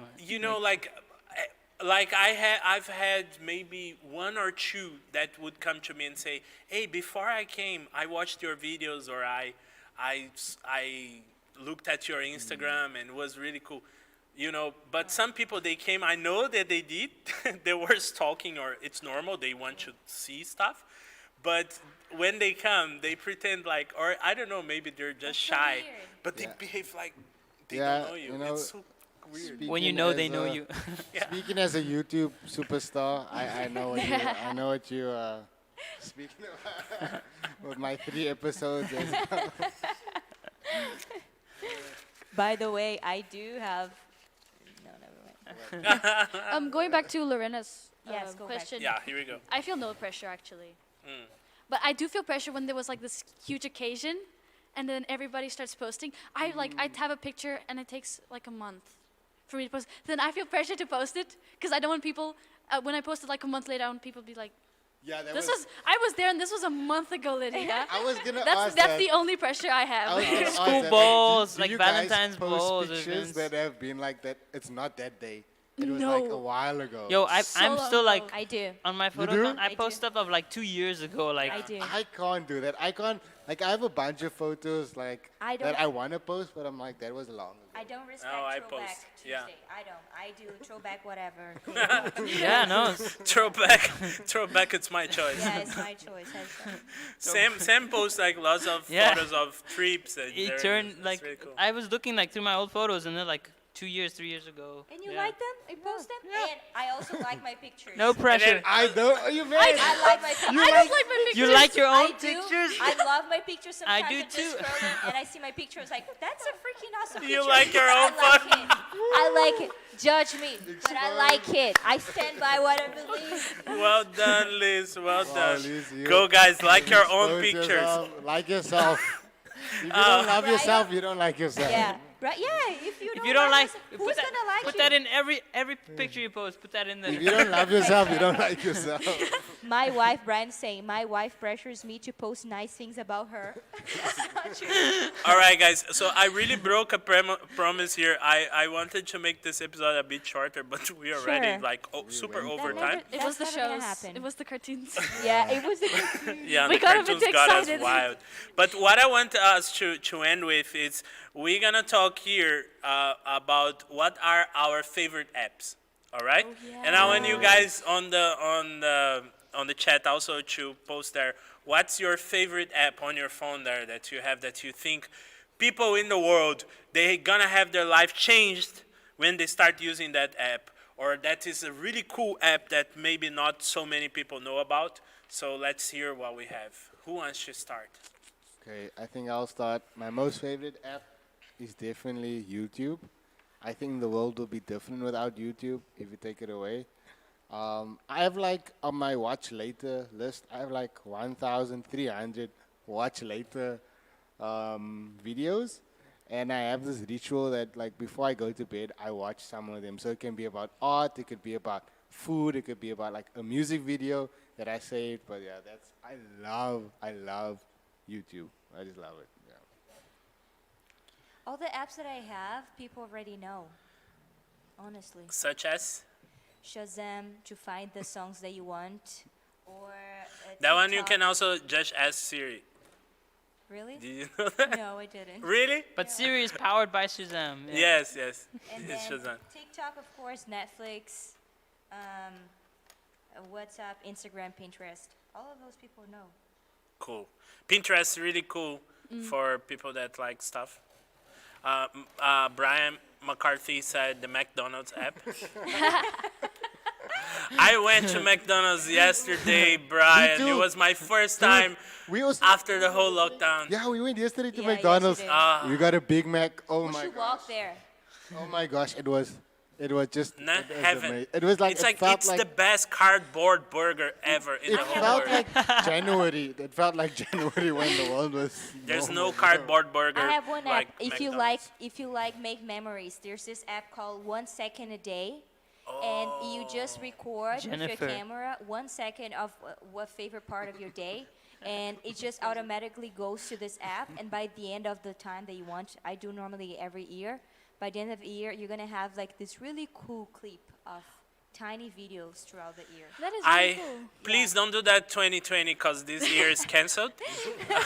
I've had maybe one or two that would come to me and say, "Hey, before I came, I watched your videos, or I looked at your Instagram and it was really cool." you know. But some people they came. I know that they did. They were stalking, or it's normal. They want to see stuff, but when they come, they pretend like, or I don't know, maybe they're just so shy, weird. but they Yeah. behave like they Yeah, don't know you. you know, It's so weird. When you Speaking know as they know a- you. Speaking as a YouTube superstar, I know what you I know what you speaking of with my 3 episodes. By the way, I do have. No, never mind. Going back to Lorena's Yes, go back. question. Yeah, here we go. I feel no pressure actually. But I do feel pressure when there was like this huge occasion and then everybody starts posting. I'd have a picture and it takes like a month for me to post. Then I feel pressure to post it because I don't want people when I post it like a month later I want people to be like, Yeah, that I was there and this was a month ago, Lydia. I was gonna That's ask that's that. the only pressure I have. I was gonna ask School that, balls, do like you guys Valentine's post balls, pictures events? that have been like that. It's not that day. It was like a No. while ago. Yo, So I'm long still like ago. I do. on my photo do? account. I I post do. stuff of like 2 years ago. Like I do. I can't do that. I can't. Like I have a bunch of photos like I that don't- I want to post, but I'm like that was long ago. I don't respect Oh, I throwback post, Tuesday. yeah. I don't. I do throwback whatever. yeah, no. Throwback. It's my choice. Yeah, it's my choice. Sam posts like lots of Yeah. photos of trips. And It journeys. turned It's like really cool. I was looking like through my old photos and they're like 2 years, 3 years ago. And you Yeah. like them? You post them? And I also like my pictures. No pressure. I don't. Are you mad? I like my pictures. I don't like my pictures. You like your I own do. pictures? I love my pictures. I Sometimes do I'm just too. scrolling and I see my pictures like, that's a freaking awesome You picture. like your own I like it. I like it. Judge me, but I like it. I stand by what I believe. Well done, Liz. Well Wow, done. Liz, you Go, guys. Like your own expose pictures. yourself, like yourself. If you don't love yourself, you don't like yourself. Yeah. Right? Yeah. If If you don't like, yourself, put who's that, gonna like put you? that in every picture you post. Put that in If there. you don't love yourself, you don't like yourself. My wife, Brian's saying, my wife pressures me to post nice things about her. That's not true. All right, guys. So I really broke a promise here. I wanted to make this episode a bit shorter, but we are already Sure. like super went over That time. never- It was the That's never shows. gonna happen. It was the cartoons. Yeah, it was a Yeah, We the got a bit cartoons got us excited. wild. But what I want us to end with is we're gonna talk here about what are our favorite apps. All right, and I want you guys on the chat also to post there. What's your favorite app on your phone there that you have that you think people in the world they gonna have their life changed when they start using that app, or that is a really cool app that maybe not so many people know about. So let's hear what we have. Who wants to start? Okay, I think I'll start. My most favorite app is definitely YouTube. I think the world will be different without YouTube if you take it away. I have like on my watch later list, I have like 1,300 watch later videos. And I have this ritual that like before I go to bed, I watch some of them. So it can be about art, it could be about food, it could be about like a music video that I saved. But yeah, I love YouTube. I just love it. Yeah. All the apps that I have, people already know. Honestly. Such as Shazam to find the songs that you want. Or that one you TikTok. can also just ask Siri. Really? Did you know that? No, I didn't. Really? But Siri is powered by Shazam. Yeah. Yes. And It's then Shazam. TikTok, of course, Netflix, WhatsApp, Instagram, Pinterest. All of those people know. Cool. Pinterest really cool for people that like stuff. Brian McCarthy said the McDonald's app. I went to McDonald's yesterday, Brian. It too. was my first Dude, time we also after the whole lockdown. yeah, we went yesterday to Yeah, McDonald's. yesterday. We got a Big Mac. Oh We my should god. walk there. Oh my gosh, it was just Nah, it was heaven. amazing. It was like It's it like felt it's like the best cardboard burger ever in it the whole felt world. like January. It felt like January when the world was There's normal. no cardboard burger. I have one like app. If you like make memories, there's this app called 1 Second a Day. And you just record with Jennifer. your camera 1 second of what favorite part of your day, and it just automatically goes to this app. And by the end of the time that you want, I do normally every year. By the end of the year, you're gonna have like this really cool clip of tiny videos throughout the year. That is really cool. Please don't do that 2020 because this year is cancelled.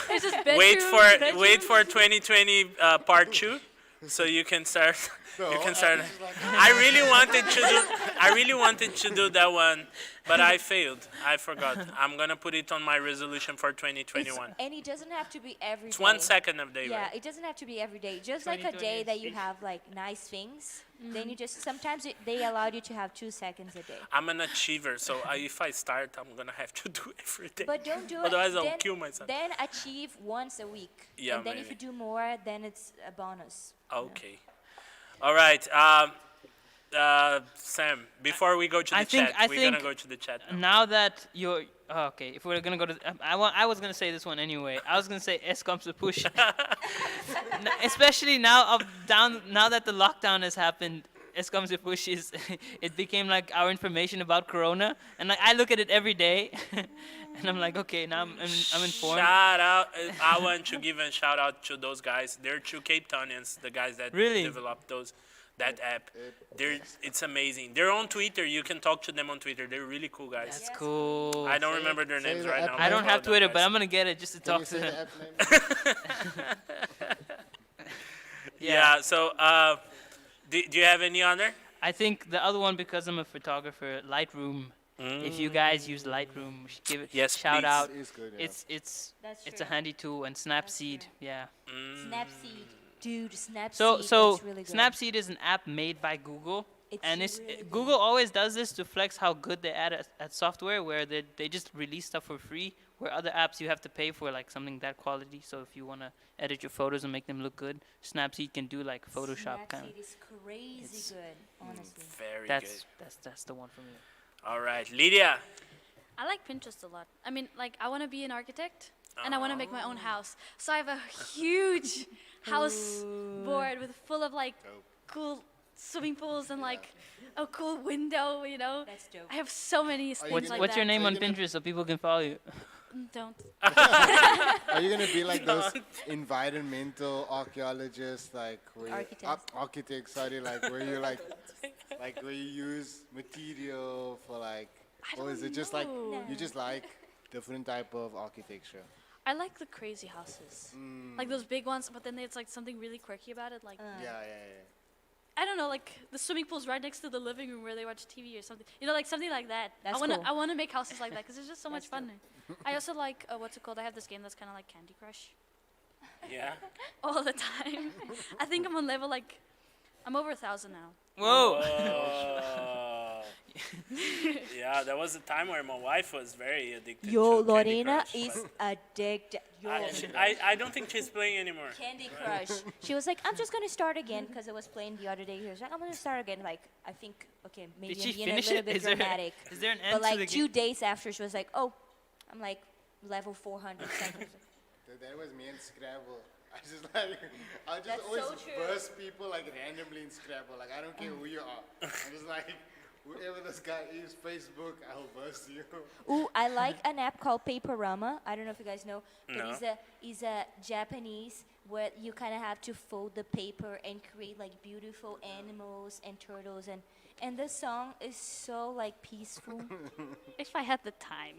It's just wait bedroom- for 2020 part 2. so you can start. No, You can I start. was just like, I really wanted to do. I really wanted to do that one, but I failed. I forgot. I'm gonna put it on my resolution for 2021. And it doesn't have to be every It's day. 1 second of day. Yeah, Right? it doesn't have to be every day. Just like a 2020 day that you is- have like nice things, then you just sometimes they allow you to have 2 seconds a day. I'm an achiever, so if I start, I'm gonna have to do every day. But don't do it. Otherwise, I'll then, kill myself. Then achieve once a week. Yeah, and then if maybe. you do more, then it's a bonus. Okay. All right. Sam, before we go to the I think- chat, I we're think gonna go to the chat now. Now that you're okay, if we're gonna go to, I was gonna say this one anyway. I was gonna say S comes to push, especially now now that the lockdown has happened. S comes to push is it became like our information about Corona, and like I look at it every day, and I'm like, okay, now I'm informed. Shout out! I want to give a shout out to those guys. They're two Cape Townians, the guys that Really? developed that app. It's amazing. They're on Twitter. You can talk to them on Twitter. They're really cool guys. That's cool. I don't Say- remember their say names the right app now. name. I don't have follow them, Twitter, but guys. I'm gonna get it just to can you talk say to the them. app name? Yeah. So, do you have any other? I think the other one, because I'm a photographer, Lightroom. If you guys use Lightroom, we should give it Yes, shout please. out. It is good, yeah. It's That's it's a true. handy tool, and Snapseed, yeah. Snapseed. Dude, Snapseed So is really good. Snapseed is an app made by Google, It's and it's really good. Google always does this to flex how good they are at software, where they just release stuff for free, where other apps you have to pay for like something that quality. So if you want to edit your photos and make them look good, Snapseed can do like Photoshop kind of. Snapseed is crazy It's- good, honestly. Very That's good. that's the one for me. All right, Lydia. I like Pinterest a lot. I mean, like, I want to be an architect and I want to make my own house. So I have a huge house board with full of like cool swimming pools and like a cool window, you know. That's dope. I have so many things What's like what's your that. name Are on you gonna- Pinterest so people can follow you? Don't. Are you gonna be like those environmental archaeologists, like where Architects. architects? Sorry, like where you like where you use material for like, I or is don't it just like know. you just like different type of architecture? I like the crazy houses, like those big ones, but then it's like something really quirky about it. Like Yeah. I don't know, like the swimming pool's right next to the living room where they watch TV or something. You know, like something like that. That's I wanna cool. I wanna make houses like that because it's just so much That's fun. I also like what's it called? I have this game that's kind of like Candy Crush Yeah. all the time. I think I'm on level like I'm over 1,000 now. Whoa! Oh. Yeah, there was a time where my wife was very addicted Yo, to Candy Lorena Crush, is but addicted. Yo, I don't think she's playing anymore. Candy Crush. She was like, I'm just gonna start again because I was playing the other day. She was like, I'm gonna start again. Like, I think, okay, maybe Did I'm she being a finish little it? bit Is there- dramatic. Is there an end But to like the 2 game? days after, she was like, oh, I'm like level 400 something. That was me in Scrabble. I just like, I just That's always so true. burst people like randomly in Scrabble. Like I don't care who you are. I'm just like, whoever this guy is, Facebook, I'll burst you. Ooh, I like an app called Paperama. I don't know if you guys know, but No. it's a Japanese where you kind of have to fold the paper and create like beautiful animals and turtles and the song is so like peaceful. If I had the time.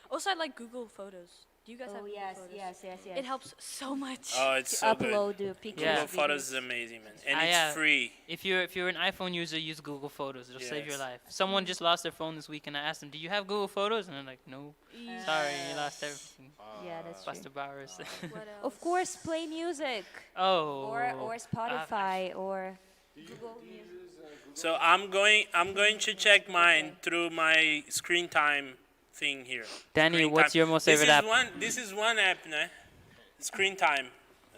Also, I like Google Photos. Do you guys have Oh Google yes, Photos? yes. It helps so much. Oh, it's To so good. upload the pictures. Yeah. Google Photos videos. is amazing, man, and I, it's free. If you're an iPhone user, use Google Photos. It'll save your Yes. life. Someone just lost their phone this week, and I asked them, "Do you have Google Photos?" And they're like, "No, sorry, you lost everything." Yeah, that's true. Buster Bowers. What else? Of course, play music Oh. or Spotify or Google Music. So I'm going to check mine through my screen time thing here. Danny, Screen what's time. your most favorite app? This is one app, ne? Screen time.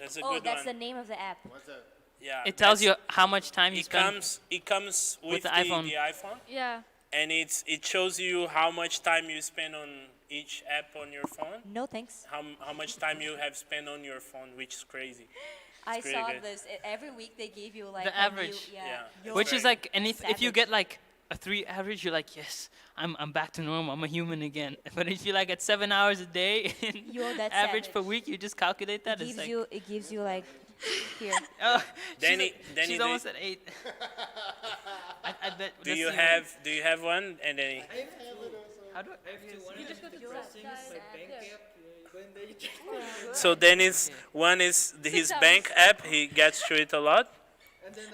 That's a Oh, good that's the one. name of the app. What's that? Yeah. It tells that's- you how much time you It spend. comes with the the iPhone. iPhone, Yeah. and it shows you how much time you spend on each app on your phone. No thanks. How much time you have spent on your phone, which is crazy. I pretty saw good. this. Every week they gave you like The a new- average. yeah. Yeah. Which is Right. like, and if you Savage. get like a 3 average, you're like, yes, I'm back to normal. I'm a human again. But if you like at 7 hours a day, Yo, that's average per savage. week, you just calculate that. It's like, It gives you like here. oh, Danny- Danny, she's do almost you- at 8. I bet. Do let's you see, have one? And then How do I? The So then it's one is his bank app. He gets to it a lot.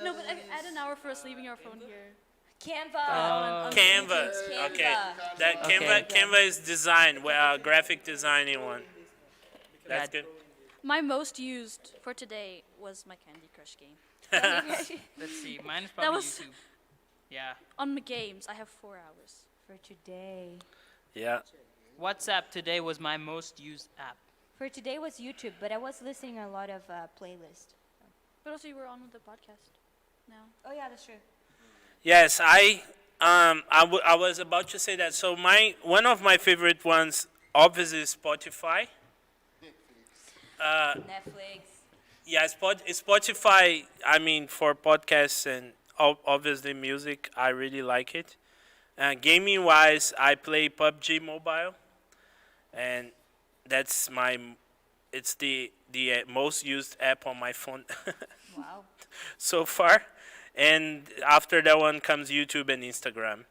No, but add an hour for us leaving our phone here. Canva. Oh. Canva. Canva. Okay. That Okay. Canva is design, graphic designing one. That's Yeah. good. My most used for today was my Candy Crush game. Let's see. Mine is That probably was- YouTube. Yeah. On my games, I have 4 hours. For today. Yeah. WhatsApp today was my most used app. For today was YouTube, but I was listening a lot of playlist. But also, you were on with the podcast now. Oh yeah, that's true. Yes, I was about to say that. So one of my favorite ones, obviously, is Spotify. Netflix. Yeah, Spotify. I mean, for podcasts and obviously music, I really like it. Gaming wise, I play PUBG Mobile, and that's it's the most used app on my phone Wow. so far. And after that one comes YouTube and Instagram.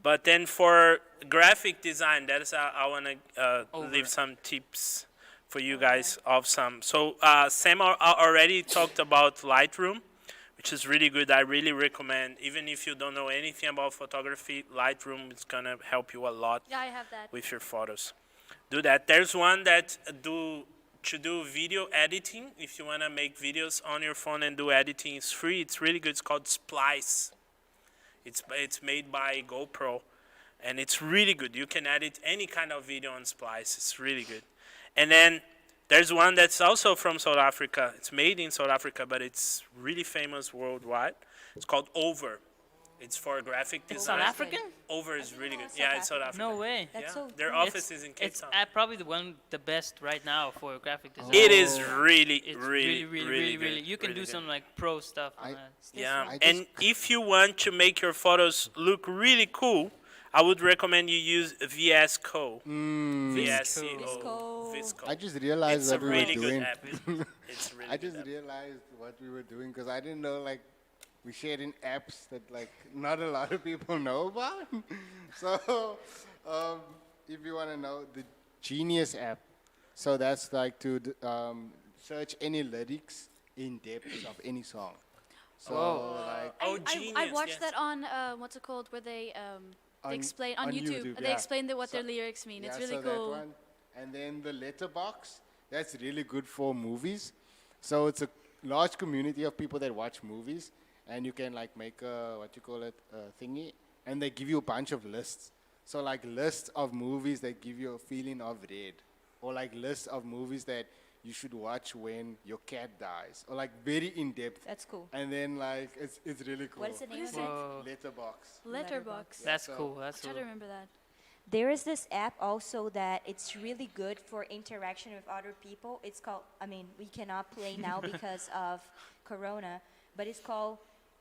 But then for graphic design, that's I want to leave some tips for you guys of some. So Sam already talked about Lightroom, which is really good. I really recommend, even if you don't know anything about photography, Lightroom is gonna help you a lot Yeah, I have that. with your photos. Do that. There's one that to do video editing. If you wanna make videos on your phone and do editing, it's free. It's really good. It's called Splice. It's made by GoPro, and it's really good. You can edit any kind of video on Splice. It's really good. And then there's one that's also from South Africa. It's made in South Africa, but it's really famous worldwide. It's called Over. It's for graphic It's design. South African? Over is really good. South Yeah, it's South Africa. No way. That's Yeah. so Their cool. office is in Cape It's Town. probably the best right now for graphic design. It is really, It's really, really. You can really do good. some like pro stuff on I- that. Yeah, I and if you want to make your photos look really cool, I would recommend you use VS Code. VSCO. Visco. I just realized It's a what we really were good doing. app. It's really I good just app. realized what we were doing because I didn't know like we shared in apps that like not a lot of people know about. So if you want to know the Genius app, so that's like to search any lyrics in depth of any song. So like Oh, I genius, watched yes. that on what's it called, where they On- explain on on YouTube. YouTube, They yeah. explain what their So- lyrics mean. It's yeah, really so that cool. one. And then the letterbox, that's really good for movies. So it's a large community of people that watch movies, and you can like make a what you call it a thingy, and they give you a bunch of lists. So like lists of movies that give you a feeling of dread, or like lists of movies that you should watch when your cat dies, or like very in depth. That's cool. And then like it's really cool. What is the name of it? Whoa. Letterbox. Letterbox. That's so- cool. That's Try cool. to remember that. There is this app also that it's really good for interaction with other people. It's called, I mean, we cannot play now because of Corona, but it's called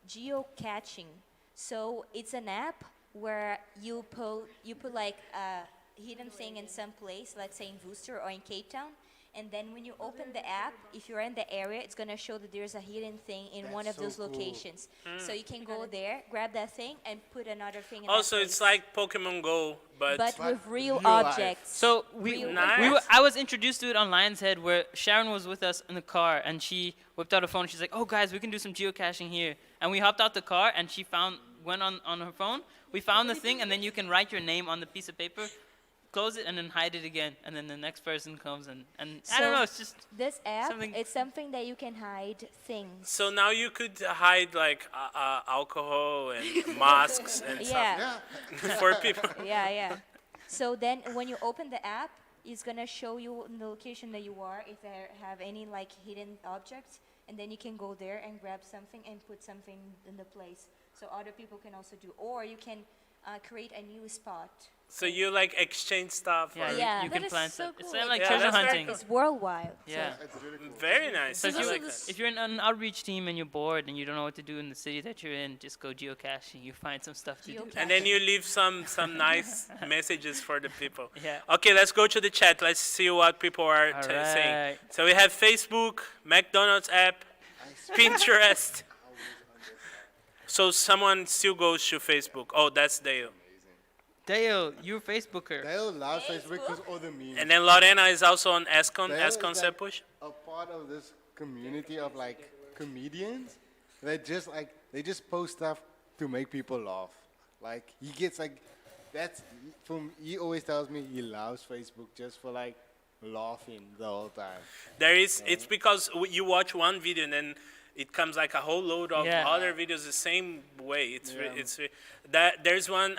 geocaching. So it's an app where you put like a hidden thing in some place, let's say in Worcester or in Cape Town, and then when you open the app, if you're in the area, it's gonna show that there's a hidden thing in one of so those cool. locations. So you can go there, grab that thing, and put another thing in Also, that it's place. like Pokemon Go, but But with real real life. objects. So Real Nice. I was introduced to it on Lion's Head, where Sharon was with us in the car, and she whipped out her phone. She's like, "Oh, guys, we can do some geocaching here." And we hopped out the car, and she went on her phone. We found the thing, and then you can write your name on the piece of paper, close it, and then hide it again. And then the next person comes, and I don't So- know. It's just This app, Something- it's something that you can hide things. so now you could hide like alcohol and masks and Yeah, Yeah. for people. yeah. So then when you open the app, it's gonna show you in the location that you are, if they have any like hidden objects, and then you can go there and grab something and put something in the place. So other people can also do, or you can create a new spot. So you like exchange stuff. yeah, or- Yeah. you That can is plant so it. It's cool. like Yeah, treasure that's very hunting. cool. It's worldwide. Yeah. It's really cool. Very nice. So There's I also like this- that. If you're in an outreach team and you're bored and you don't know what to do in the city that you're in, just go geocaching. You find some stuff to do. Geocaching. And then you leave some nice messages for the people. Yeah. Okay, let's go to the chat. Let's see what people are All saying. right. So we have Facebook, McDonald's app, Pinterest. So someone still goes to Facebook. Oh, that's Dale. Dale, you Facebooker. Dale loves Facebook because all the memes. And then Lorena is also on Escon, Dale is Escon like Push. a part of this community of like comedians that just like they just post stuff to make people laugh. Like he gets like that's from he always tells me he loves Facebook just for like laughing the whole time. There is, it's because you watch one video and then it comes like a whole load of Yeah. other videos the same way. Yeah. That there's one.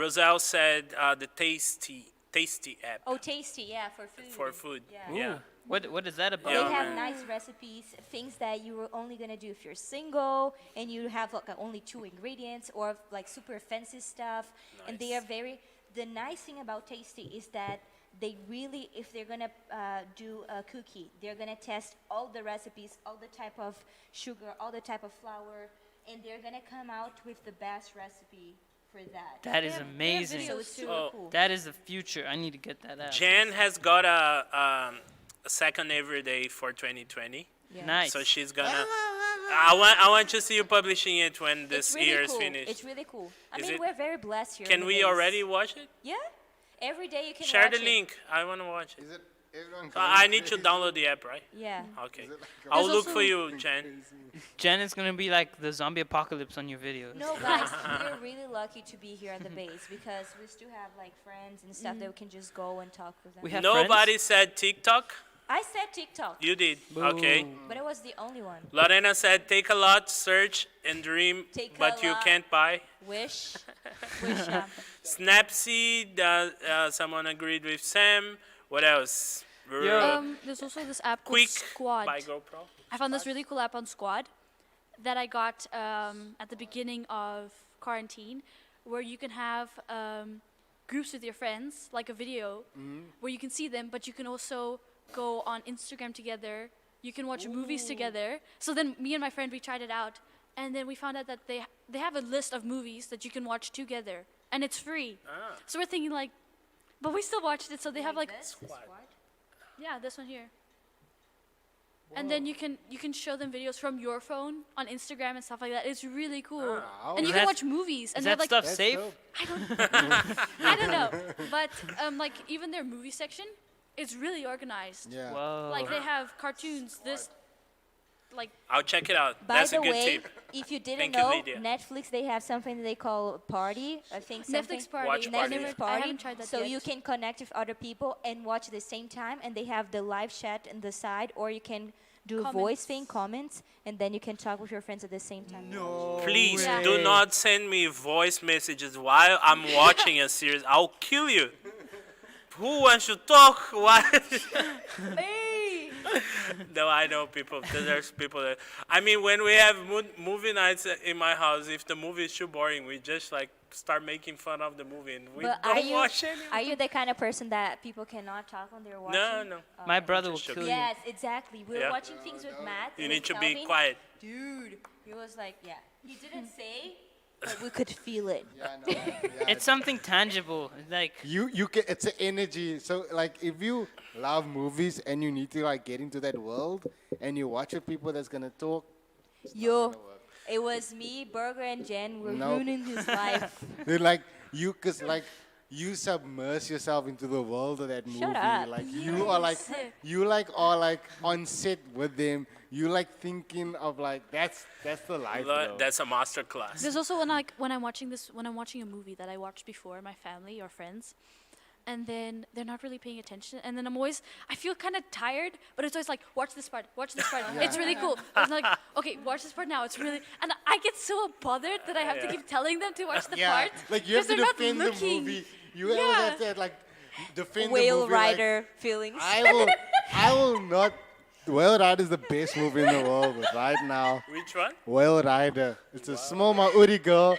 Roselle said the Tasty app Oh, tasty, yeah, for food. for food. Yeah. Yeah. What is that about? They Yeah, have man. nice recipes, things that you were only gonna do if you're single, and you have like only 2 ingredients, or like super fancy stuff. And they are very. The nice thing about Tasty is that they really, if they're gonna do a cookie, they're gonna test all the recipes, all the type of sugar, all the type of flour, and they're gonna come out with the best recipe for that. That is They have amazing. So it's super Oh. cool. That is the future. I need to get that out. Jan has got a second every day for 2020. Yeah. Nice. So she's gonna. I want to see you publishing it when It's this really year cool. is finished. It's really cool. I Is mean, it- we're very blessed here. Can in the we Bays. already watch it? Yeah. Every day you can Share watch the it. link. I want to watch it. Is it everyone? So I need to download the app, right? Yeah. Okay. Is it like I'll There's look for also- you, Jan. Jen is gonna be like the zombie apocalypse on your videos. No, guys, we're really lucky to be here at the base because we still have like friends and stuff that we can just go and talk with them. We have Nobody said TikTok. I said TikTok, You did. Okay. but it was the only one. Lorena said take a lot, search and dream, Take a but you lot. can't buy. Wish, wish. Snapseed, someone agreed with Sam. What else? There's also this app called Quick Squad. by GoPro. I found this really cool app on Squad that I got at the beginning of quarantine, where you can have groups with your friends, like a video, where you can see them, but you can also go on Instagram together. You can watch movies together. So then me and my friend, we tried it out, and then we found out that they have a list of movies that you can watch together, and it's free. So we're thinking like, but we still watched it. So they have like, yeah, this one here. And then you can show them videos from your phone on Instagram and stuff like that. It's really cool. And you can That's- watch movies. And Is they have that like stuff safe? dope. I don't know, but like even their movie section, it's really organized. Yeah. Whoa. Like they have cartoons. This, like I'll check it out. By That's the a good way, tip. if you didn't Thank you, know, Lydia. Netflix they have something that they call Party. I think something. Netflix party. Watch I party. never- Netflix I Party. haven't tried that So yet. you can connect with other people and watch at the same time, and they have the live chat on the side, or you can do a voice thing, comments, and then you can talk with your friends at the same time. Please Yeah. do not send me voice messages while I'm watching a series. I'll kill you. Who wants to talk? Why? No, I know people. There's people that. I mean, when we have movie nights in my house, if the movie is too boring, we just like start making fun of the movie and we But don't watch it. are you the kind of person that people cannot talk when they're watching? No, no. My brother will Just kill you. Yes, exactly. We were Yeah. watching things with Matt. You and need with to be Calvin. quiet. Dude, he was like, yeah. He didn't say, but we could feel it. Yeah, I know. Yeah, It's something tangible. Like you can. It's an energy. So like, if you love movies and you need to like get into that world, and you watch with people that's gonna talk, Yo, it was me, Burger, and Jen. We're No. ruining his life. they're like you, cause like you submerge yourself into the world of that movie. up. Like you are like you like are like on set with them. You like thinking of like that's the life. bro. That's a master class. there's also when I'm watching a movie that I watched before, my family or friends, and then they're not really paying attention, and then I feel kind of tired, but it's always like, watch this part. It's really cool. It's like, okay, watch this part now. It's really, and I get so bothered that I have to keep telling them to watch the Yeah, part. like you have 'cause to they're not defend the looking. movie. You always Yeah. have to like defend the Whale movie. like, Rider feelings. I will not. Whale Rider is the best movie in the world right now. Which one? Whale Rider. It's a small Maori girl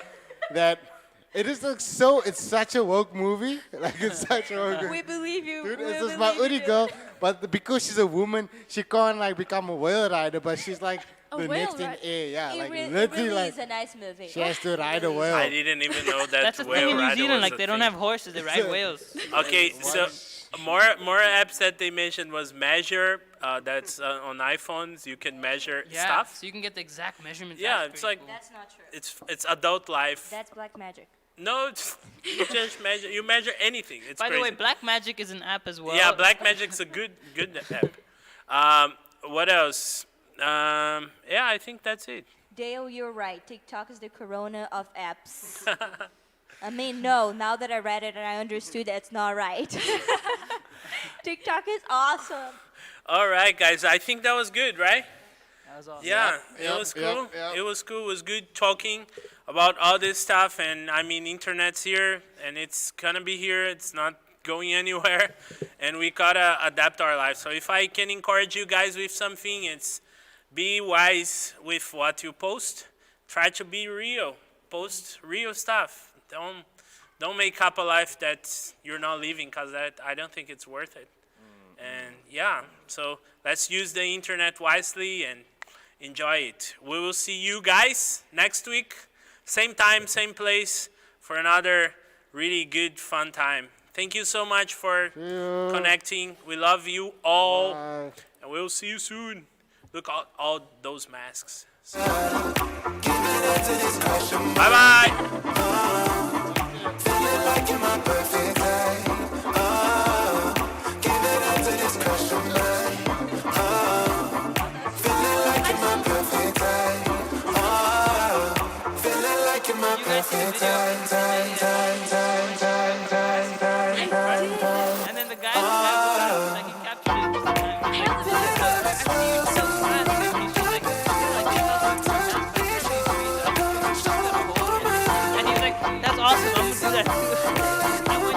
that it is like so. It's such a woke movie. Like it's such a woke. We believe you. Dude, we it's this believe Maori you. girl, but because she's a woman, she can't like become a whale rider. But she's like A the whale next in ri- air. Yeah, It, like it literally really like is a nice movie. she has to ride a whale. I didn't even know that that's the whale thing in New rider Zealand. was Like a they don't thing. have horses, they ride whales. Okay, so more apps that they mentioned was Measure. That's on iPhones. You can measure Yeah, stuff. so you can get the exact measurements. Yeah, That's it's pretty like cool. That's not true. it's adult life. That's black magic. No, you just measure. You measure anything. It's By crazy. the way, Black Magic is an app as well. Yeah, Black Magic's a good app. What else? Yeah, I think that's it. Dale, you're right. TikTok is the corona of apps. I mean, no, now that I read it and I understood that it's not right. TikTok is awesome. All right, guys. I think that was good, right? That was awesome. Yeah, Yep, it was yep, cool. yep. It was cool. It was good talking about all this stuff. And I mean, internet's here, and it's gonna be here. It's not going anywhere, and we gotta adapt our lives. So if I can encourage you guys with something, it's be wise with what you post. Try to be real. Post real stuff. Don't make up a life that you're not living, because I don't think it's worth it. And yeah, so let's use the internet wisely and enjoy it. We will see you guys next week, same time, same place, for another really good, fun time. Thank you so much for you. connecting. We love you all, Bye. and we'll see you soon. Look at all those masks. Bye bye. You guys see the video? And then the guy who like he captured it just in time. I have the video. Actually, he was so fast. He's like, and he's like, that's awesome. I'm gonna do that too.